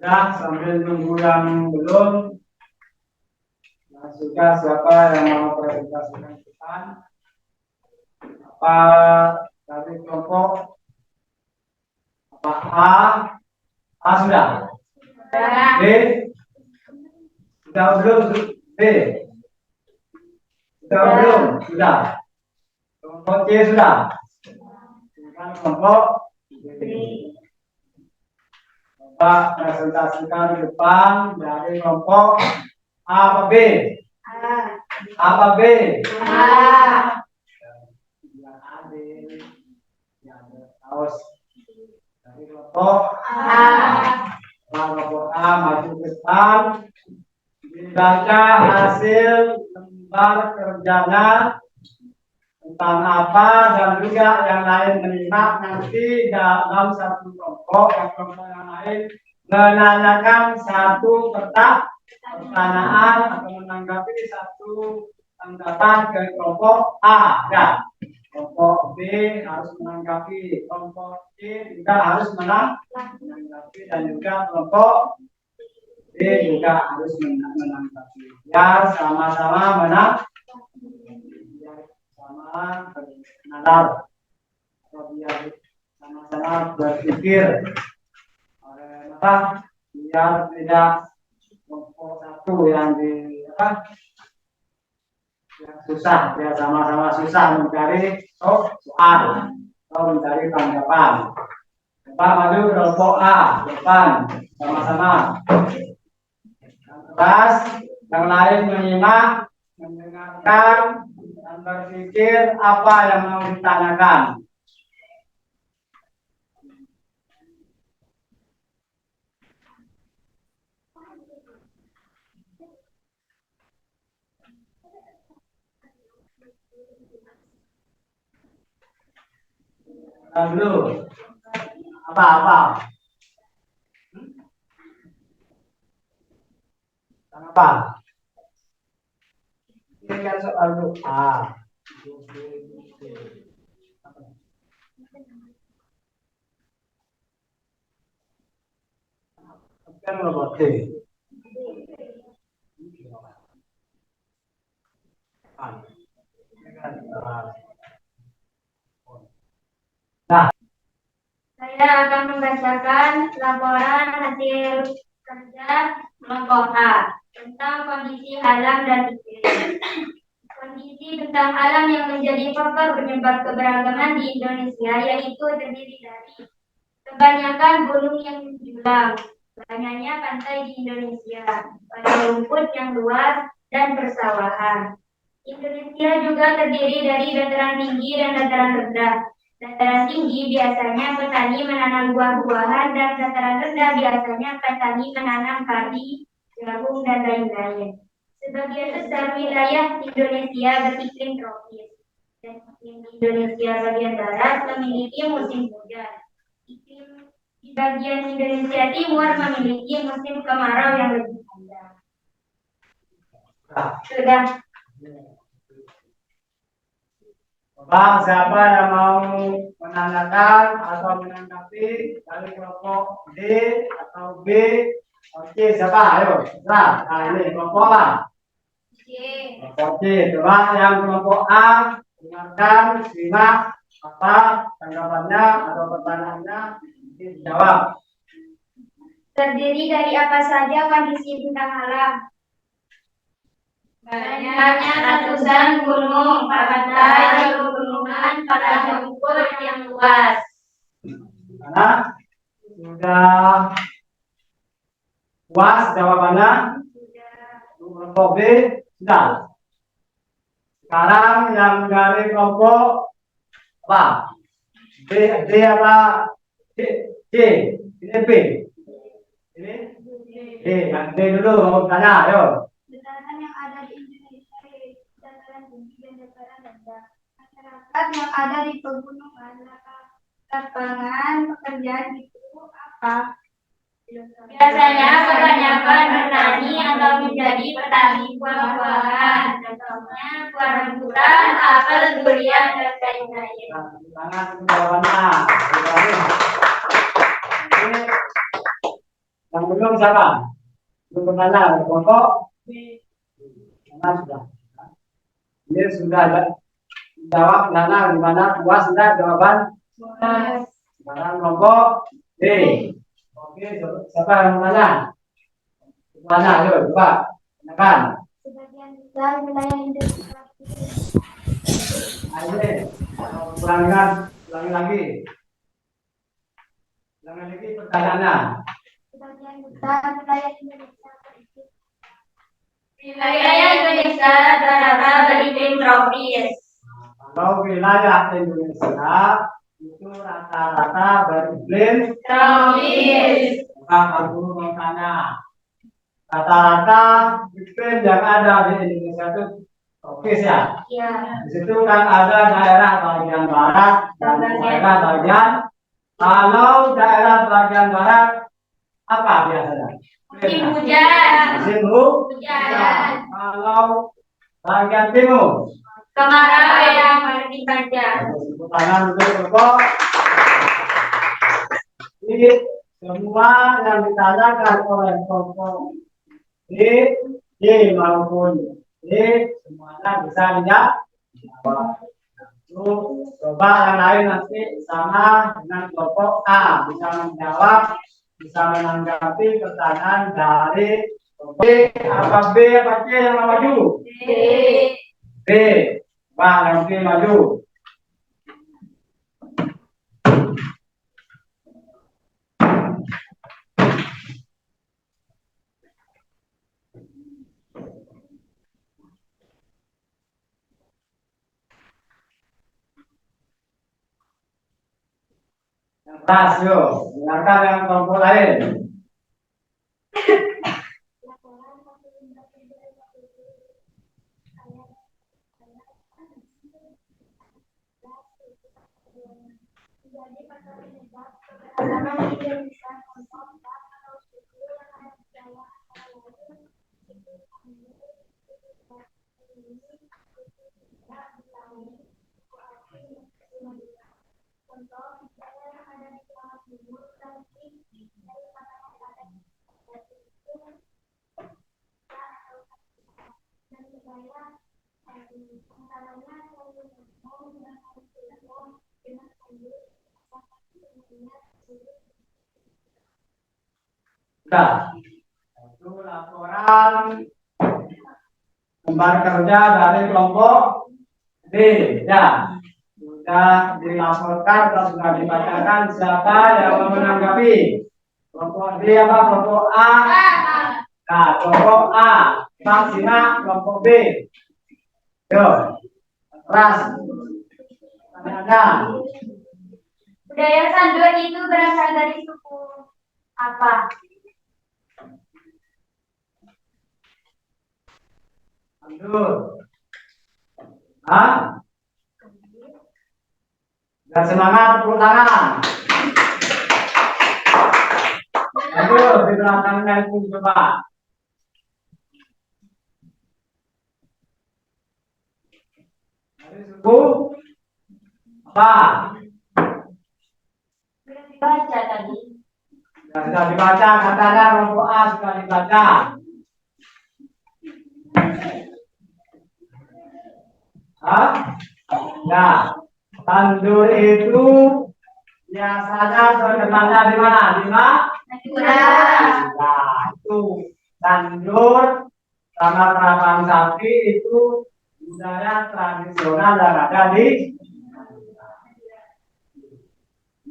Sudah, sambil nunggu yang belum. Nah, sudah, siapa yang mau presentasikan pesan? Apa dari kelompok? Apa A? A sudah? B? Sudah belum? B? Sudah belum? Sudah. Kelompok C sudah? Silakan kelompok B. Coba presentasikan di depan dari kelompok A apa B? A. Apa B? A. Yang A B. Yang harus dari kelompok A. Kelompok A maju ke depan. Dibaca hasil lembar kerjanya tentang apa dan juga yang lain menyimak nanti dalam satu kelompok yang lain menanyakan satu pertanyaan atau menanggapi satu tanggapan ke kelompok A ya. Kelompok B harus menanggapi, kelompok C juga harus menanggapi dan juga kelompok D juga harus menanggapi. Ya sama-sama sama nadar atau biar sama-sama berpikir biar tidak kelompok satu yang di yang susah, biar sama-sama susah mencari soal atau mencari tanggapan. Coba maju kelompok A depan sama-sama. Terus yang lain menyimak, mendengarkan dan berpikir apa yang mau ditanyakan. Dulu apa? Apa? Ini kan soal doa. Kan robot Nah, Saya akan membacakan laporan hasil kerja kelompok A tentang kondisi alam dan iklim. Kondisi tentang alam yang menjadi faktor penyebab keberagaman di Indonesia yaitu terdiri dari kebanyakan gunung yang menjulang, banyaknya pantai di Indonesia, padang rumput yang luas, dan persawahan. Indonesia juga terdiri dari dataran tinggi dan dataran rendah. Dataran tinggi biasanya petani menanam buah-buahan dan dataran rendah biasanya petani menanam padi, jagung, dan lain-lain. Sebagian besar wilayah Indonesia beriklim tropis, dan iklim di Indonesia bagian barat memiliki musim hujan. Iklim di bagian Indonesia timur memiliki musim kemarau yang lebih panjang. Sudah. Bang, siapa yang mau menanyakan atau menanggapi dari kelompok D atau B? Oke, siapa? Ayo, nah ini kelompok A. Oke, coba yang kelompok A dengarkan, simak apa tanggapannya atau pertanyaannya, dijawab. Terdiri dari apa saja kondisi bintang alam? Banyaknya ratusan gunung, pantai, pegunungan, padang lumpur yang luas. Mana? Sudah puas jawabannya? Kelompok B sudah. Sekarang yang dari kelompok apa? D apa? C. Ini B. Ini D. Yang D dulu mau tanya, ayo. Dataran yang ada di Indonesia yaitu dataran tinggi dan dataran rendah. Masyarakat yang ada di pegunungan, lapangan pekerjaan itu apa? Biasanya kebanyakan bertani atau menjadi petani buah-buahan, contohnya buah rambutan, apel, durian, dan lain-lain. Tangan jawabannya. Ini yang belum siapa? Belum bertanya, kelompok Nana sudah. Ini sudah ada jawab Nana gimana? Puas sudah jawaban? Puas. Sekarang kelompok D. Oke, siapa yang mau tanya? Mana? Ayo, coba tanyakan. Sebagian besar wilayah Indonesia. Ayo, ulangi lagi. Ulangi lagi pertanyaannya. Sebagian besar wilayah Indonesia beriklim. Wilayah Indonesia rata-rata beriklim tropis. Kalau wilayah Indonesia itu rata-rata beriklim Tropis. Pak Guru mau tanya, rata-rata iklim yang ada di Indonesia itu tropis ya? Ya. Di situ kan ada daerah bagian barat dan daerah bagian. Kalau daerah bagian barat apa biasanya? Musim hujan. Musim Hujan. Kalau bagian timur. Kemarau yang lebih panjang. Tangan dulu kok. Ini semua yang ditanyakan oleh kelompok D maupun D semuanya bisa dijawab. Coba yang lain nanti sama dengan kelompok A bisa menjawab, bisa menanggapi pertanyaan dari B. Apa B apa C yang maju? B. Pak yang B maju. Rasio, dengarkan yang kelompok lain. Nah, itu laporan lembar kerja dari kelompok D. Ya, sudah dilaporkan atau sudah dibacakan. Siapa yang mau menanggapi? Kelompok D apa kelompok A? Nah, kelompok A. Maksimal kelompok B. Yo, keras. Tanya. Budaya Sandur itu berasal dari suku apa? Mandur. Hah? Dan semangat tepuk tangan. Ayo di belakangnya itu coba. Dari suku apa? Baca tadi. Sudah dibaca katanya kelompok A sudah dibaca. Hah? Nah, tandur itu biasanya terkenalnya di mana? Di mana? Nah, itu tandur sama terapan sapi itu budaya tradisional yang ada di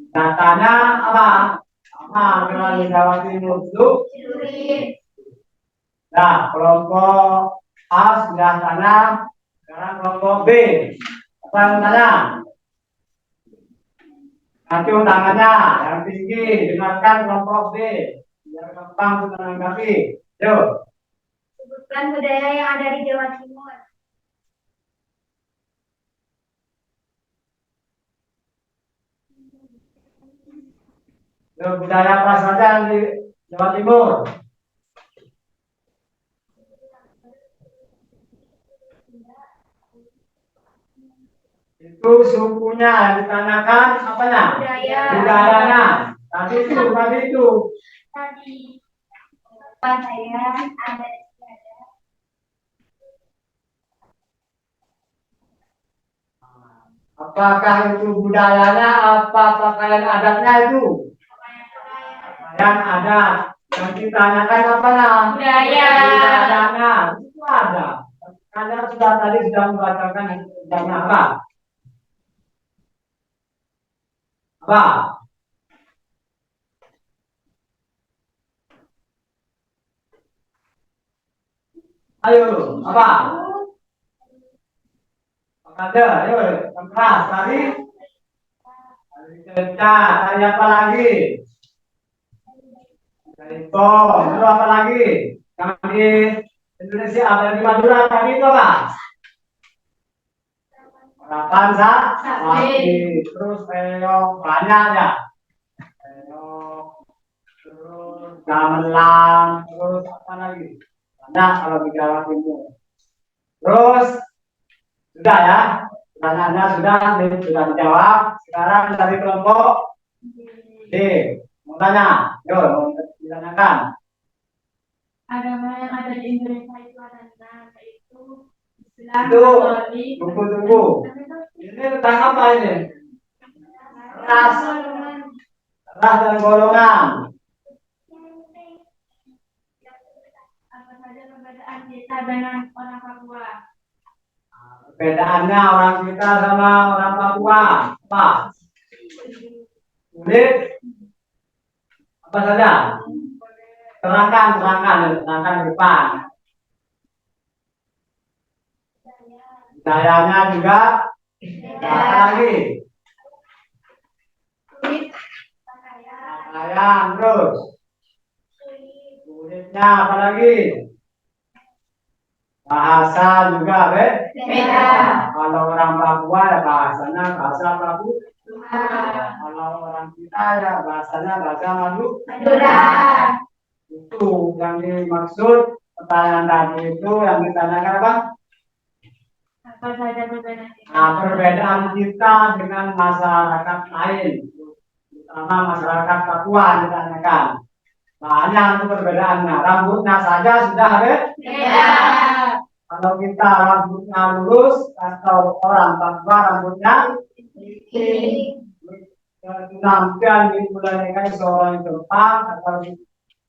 datanya apa? Sama dengan di Jawa Timur itu. Nah, kelompok A sudah sana, sekarang kelompok B. Apa yang tanya? Acung tangannya yang tinggi, dengarkan kelompok B. Biar gampang untuk menanggapi. Yuk. Sebutkan budaya yang ada di Jawa Timur. Yuk, budaya apa saja yang di Jawa Timur? Itu sukunya yang ditanyakan apanya? Budayanya. Tadi itu. Tadi apa saya ada di sana. Apakah itu budayanya? Apa pakaian adatnya itu? Pakaian adat. Yang ditanyakan apanya? Budayanya. Itu ada. Kalian sudah tadi sudah membacakan yang apa? Apa? Ayo, apa? Ada, ayo, keras tadi. Cerita, tadi apa lagi? Dari Tom, itu apa lagi? Kami Indonesia ada di Madura tadi itu apa? Harapan sapi. Terus banyak ya. Terus gamelan, terus apa lagi? Banyak kalau di Jawa Timur. Terus sudah ya, pertanyaannya sudah dijawab. Sekarang dari kelompok D, mau tanya, yuk mau ditanyakan. Agama yang ada di Indonesia itu ada enam, yaitu Islam, Itu Katolik. tunggu. Ini tentang apa ini? Ras dan golongan. Apa saja perbedaan kita dengan orang Papua? Perbedaannya orang kita sama orang Papua apa? Kulit apa saja? Terangkan di depan. Budayanya juga apa lagi? Pakaian terus. Kulitnya apa lagi? Bahasa juga Beda. Kalau orang Papua ya bahasanya bahasa Papua. Kalau orang kita ya bahasanya bahasa Madura. Itu yang dimaksud pertanyaan tadi itu yang ditanyakan apa? Apa saja perbedaan kita? Nah, perbedaan kita dengan masyarakat lain, terutama masyarakat Papua ditanyakan. Banyak itu perbedaannya. Rambutnya saja sudah Beda. Kalau kita rambutnya lurus atau orang Papua rambutnya penampilan dimulai seorang Jepang atau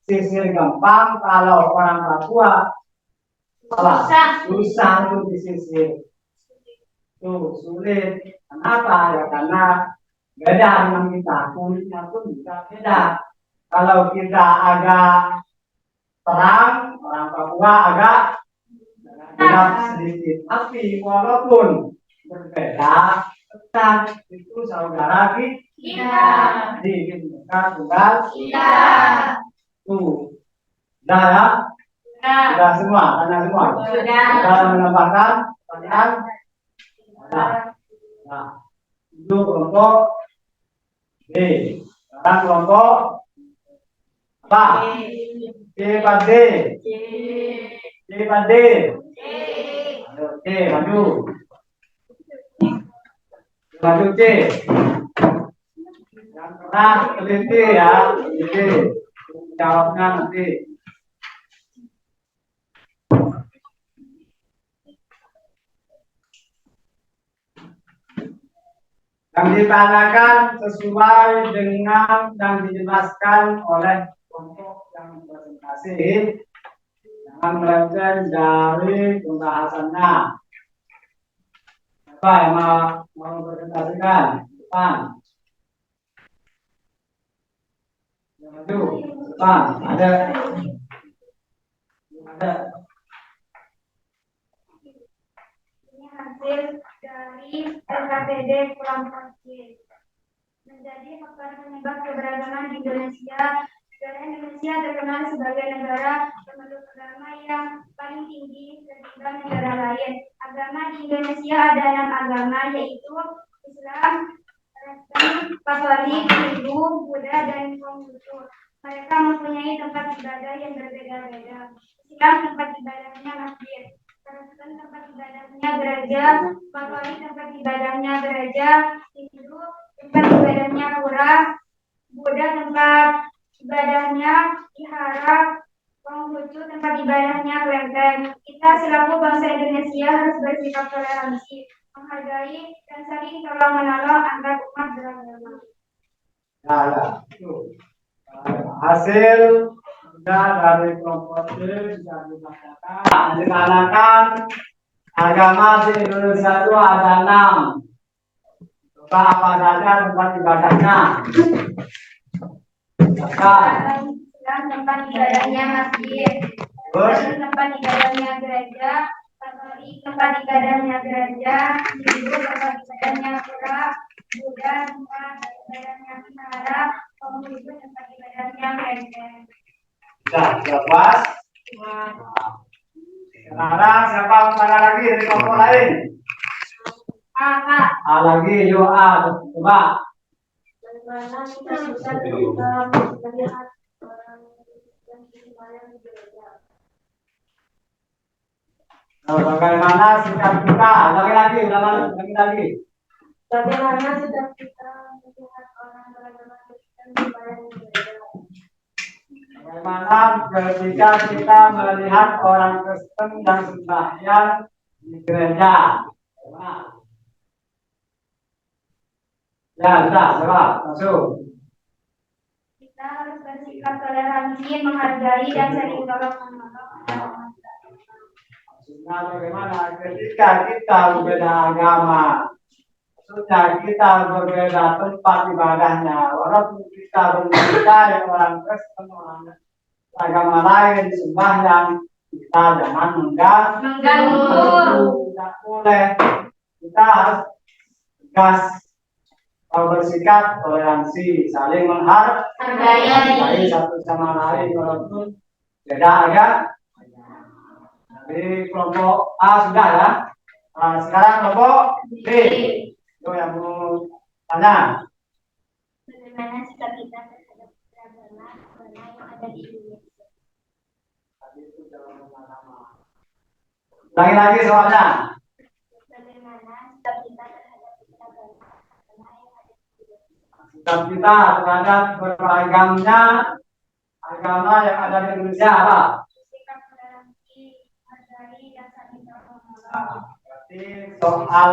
sisir gampang. Kalau orang Papua susah untuk disisir. Tuh sulit. Kenapa? Ya karena beda dengan kita. Kulitnya pun juga beda. Kalau kita agak terang, orang Papua agak gelap sedikit. Tapi walaupun berbeda, tetap itu saudara Kita. Jadi mereka tunggal. Kita. Tuh, dah ya. Sudah semua, tanya semua. Sudah. Sudah menambahkan pertanyaan? Nah, itu kelompok B. Sekarang kelompok apa? C pada D. C pada D. Ayo, C maju. Maju C. Yang pernah teliti ya, teliti. Jawabnya nanti. Yang ditanyakan sesuai dengan yang dijelaskan oleh kelompok yang presentasi. Jangan melenceng dari pembahasannya. Siapa yang mau presentasikan? Depan. Yang maju. Depan. Ada. Ini hasil dari LKPD kelompok C. Menjadi faktor penyebab keberagaman di Indonesia. Negara Indonesia terkenal sebagai negara pemeluk agama yang paling tinggi ketimbang negara lain. Agama di Indonesia ada 6 agama, yaitu Islam, Kristen, Katolik, Hindu, Buddha, dan Konghucu. Mereka mempunyai tempat ibadah yang berbeda-beda. Islam tempat ibadahnya masjid, Kristen tempat ibadahnya gereja, Katolik tempat ibadahnya gereja, Hindu tempat ibadahnya pura, Buddha tempat ibadahnya wihara, Konghucu tempat ibadahnya kelenteng. Kita selaku bangsa Indonesia harus bersikap toleransi, menghargai dan saling tolong menolong antar umat beragama. Nah, itu hasil dari kelompok C bisa dibacakan. Dikatakan agama di Indonesia itu ada 6. Coba apa saja tempat ibadahnya? Islam tempat ibadahnya masjid, Kristen tempat ibadahnya gereja, Katolik tempat ibadahnya gereja, Hindu tempat ibadahnya pura, Buddha tempat ibadahnya wihara, Konghucu tempat ibadahnya kelenteng. Sudah puas? Sekarang siapa tanya lagi dari kelompok lain? A lagi, yuk A, coba. Bagaimana kita bisa melihat orang yang sembahyang di gereja? Bagaimana sikap kita? Lagi. Bagaimana sikap kita melihat orang beragama Kristen sembahyang di gereja? Bagaimana ketika kita melihat orang Kristen yang sembahyang di gereja? Ya, sudah, masuk. Kita harus bersikap toleransi, menghargai dan saling tolong menolong. Maksudnya bagaimana ketika kita berbeda agama, maksudnya kita berbeda tempat ibadahnya, walaupun kita berpercaya orang Kristen, orang agama lain sembahyang, kita jangan mengganggu. Tidak boleh. Kita harus tegas, bersikap toleransi, saling menghargai satu sama lain walaupun beda agama. Dari kelompok A sudah ya. Nah, sekarang kelompok B. Itu yang mau tanya. Bagaimana sikap kita terhadap agama yang ada di Indonesia? Lagi soalnya. Bagaimana sikap kita terhadap agama yang ada di Indonesia? Sikap kita terhadap beragamnya agama yang ada di Indonesia apa? Sikap toleransi, menghargai dan saling tolong menolong. Berarti soal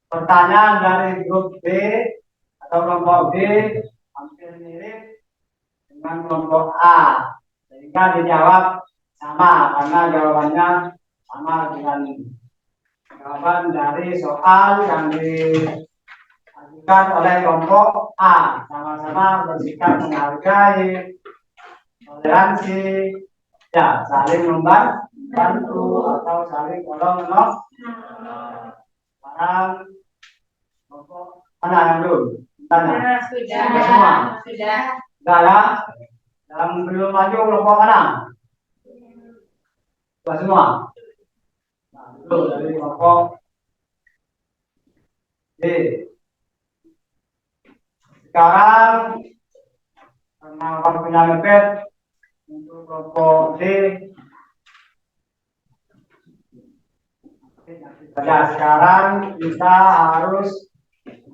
pertanyaan dari grup B atau kelompok B hampir mirip dengan kelompok A, sehingga dijawab sama karena jawabannya sama dengan jawaban dari soal yang diajukan oleh kelompok A. Sama-sama bersikap menghargai, toleransi, ya saling membantu atau saling tolong menolong. Sekarang kelompok mana yang belum? Tanya. Sudah. Sudah ya? Yang belum maju kelompok mana? Coba semua. Nah, dulu dari kelompok D. Sekarang karena waktunya mepet untuk kelompok D. Pada sekarang kita harus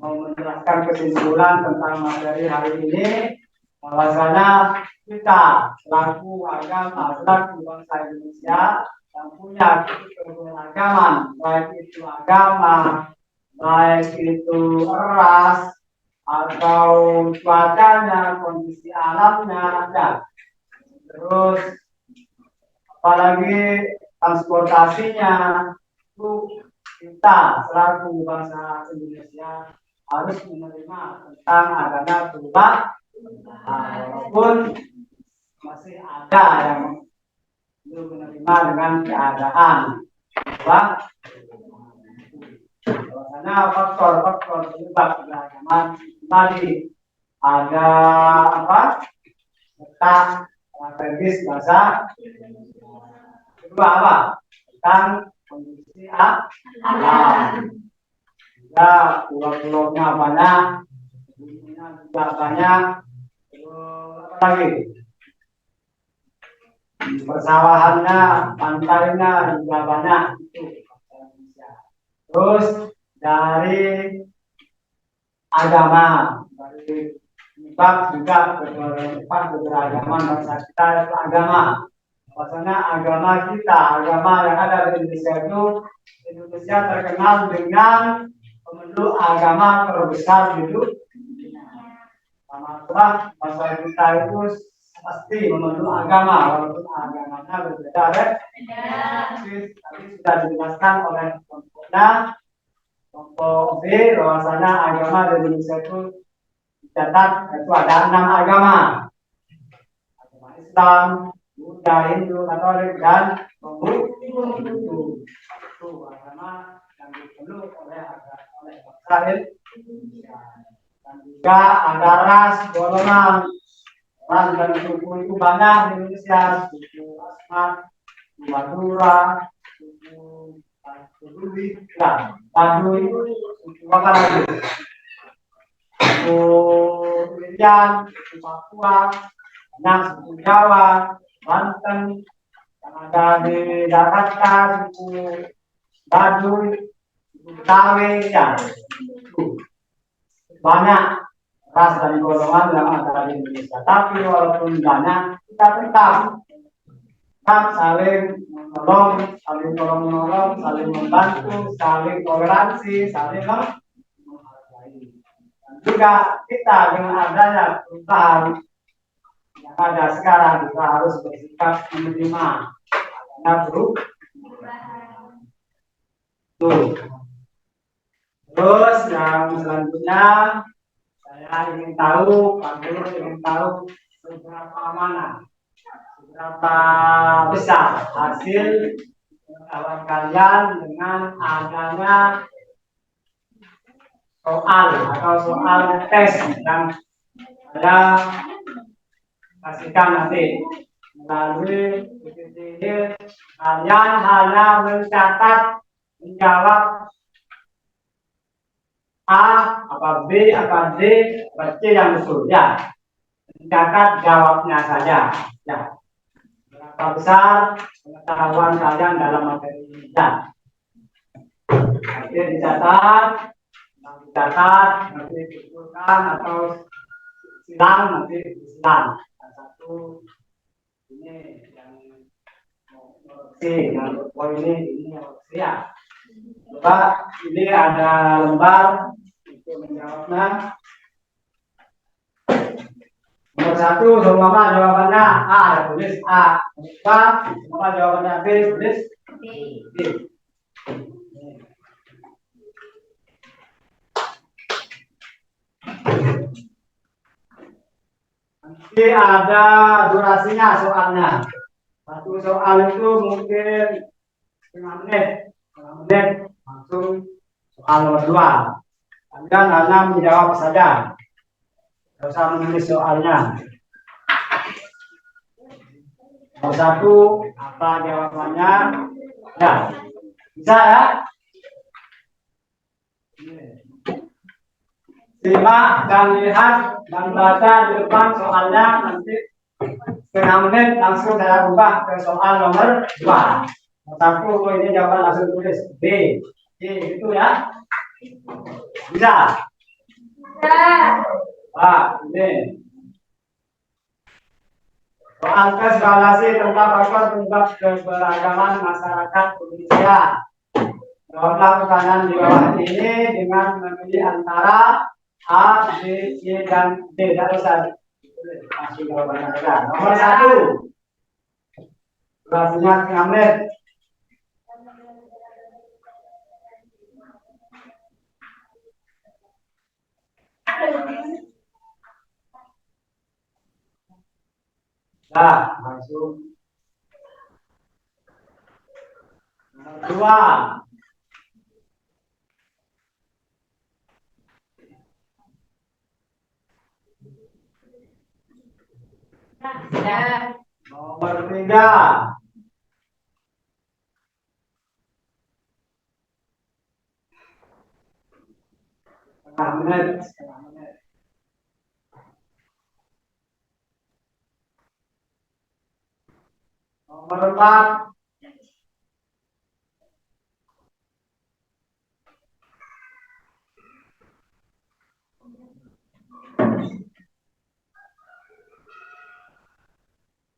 menjelaskan kesimpulan tentang materi hari ini, bahwasanya kita selaku agama, selaku bangsa Indonesia yang punya keberagaman, baik itu agama, baik itu ras atau cuacanya, kondisi alamnya, dan terus apalagi transportasinya, itu kita selaku bangsa Indonesia harus menerima tentang adanya perubahan, walaupun masih ada yang belum menerima dengan keadaan perubahan. Karena faktor-faktor penyebab keberagaman tadi ada apa? Tentang strategis bahasa. Kedua apa? Tentang kondisi alam. Juga pulau-pulaunya banyak, buminya juga banyak. Terus apa lagi? Persawahannya, pantainya juga banyak. Itu Indonesia. Terus dari agama, dari sebab juga keberagaman bangsa kita itu agama. Maksudnya agama kita, agama yang ada di Indonesia itu, Indonesia terkenal dengan pemeluk agama terbesar di dunia. Sama Tuhan, bangsa kita itu pasti memeluk agama, walaupun agamanya berbeda. Tadi sudah dijelaskan oleh kelompok B, bahwasanya agama di Indonesia itu dicatat itu ada 6 agama. Agama Islam, Buddha, Hindu, Katolik, dan Konghucu. Itu agama yang dipeluk oleh bangsa Indonesia. Dan juga ada ras, golongan, ras dan suku itu banyak di Indonesia. Suku Asmat, suku Madura, suku Baduy, Baduy, suku apa lagi? Suku Irian, suku Papua, banyak suku Jawa, Banten, yang ada di Jakarta, suku Baduy, suku Betawi, ya. Banyak ras dan golongan yang ada di Indonesia. Tapi walaupun banyak, kita tetap saling menolong, saling tolong-menolong, saling membantu, saling toleransi, saling menghargai. Dan juga kita dengan adanya perubahan yang ada sekarang, kita harus bersikap menerima karena perubahan. Terus yang selanjutnya saya ingin tahu, Pak Guru ingin tahu seberapa mana, seberapa besar hasil pengetahuan kalian dengan adanya soal tes yang saya kasihkan nanti melalui PPT. Kalian hanya mencatat, menjawab A, apa B, apa D, apa C yang betul, ya. Mencatat jawabnya saja, ya. Berapa besar pengetahuan kalian dalam materi ini, ya. Nanti dicatat, nanti dikumpulkan atau silang, nanti disilang. Satu ini yang C, yang poin ini yang C, ya. Coba ini ada lembar untuk menjawabnya. Nomor 1, semua jawabannya A, tulis A. Semua jawabannya B, tulis B. Nanti ada durasinya soalnya. Satu soal itu mungkin setengah menit langsung soal nomor 2. Kalian hanya menjawab saja, tidak usah menulis soalnya. Nomor 1, apa jawabannya? Ya, bisa ya? Simak dan lihat dan baca di depan soalnya, nanti setengah menit langsung saya ubah ke soal nomor 2. Nomor 1 ini jawaban langsung tulis B. Itu ya. Bisa? Pak, ini soal tes evaluasi tentang faktor penyebab keberagaman masyarakat Indonesia. Jawablah pertanyaan di bawah ini dengan memilih antara A, B, C, dan D. Tidak usah kasih jawabannya saja. Nomor 1. Durasinya setengah menit. Nah, langsung. Nomor 2. Nomor 3. Setengah menit. Nomor 4.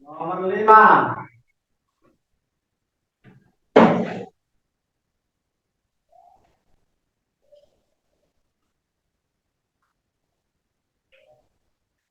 Nomor 5.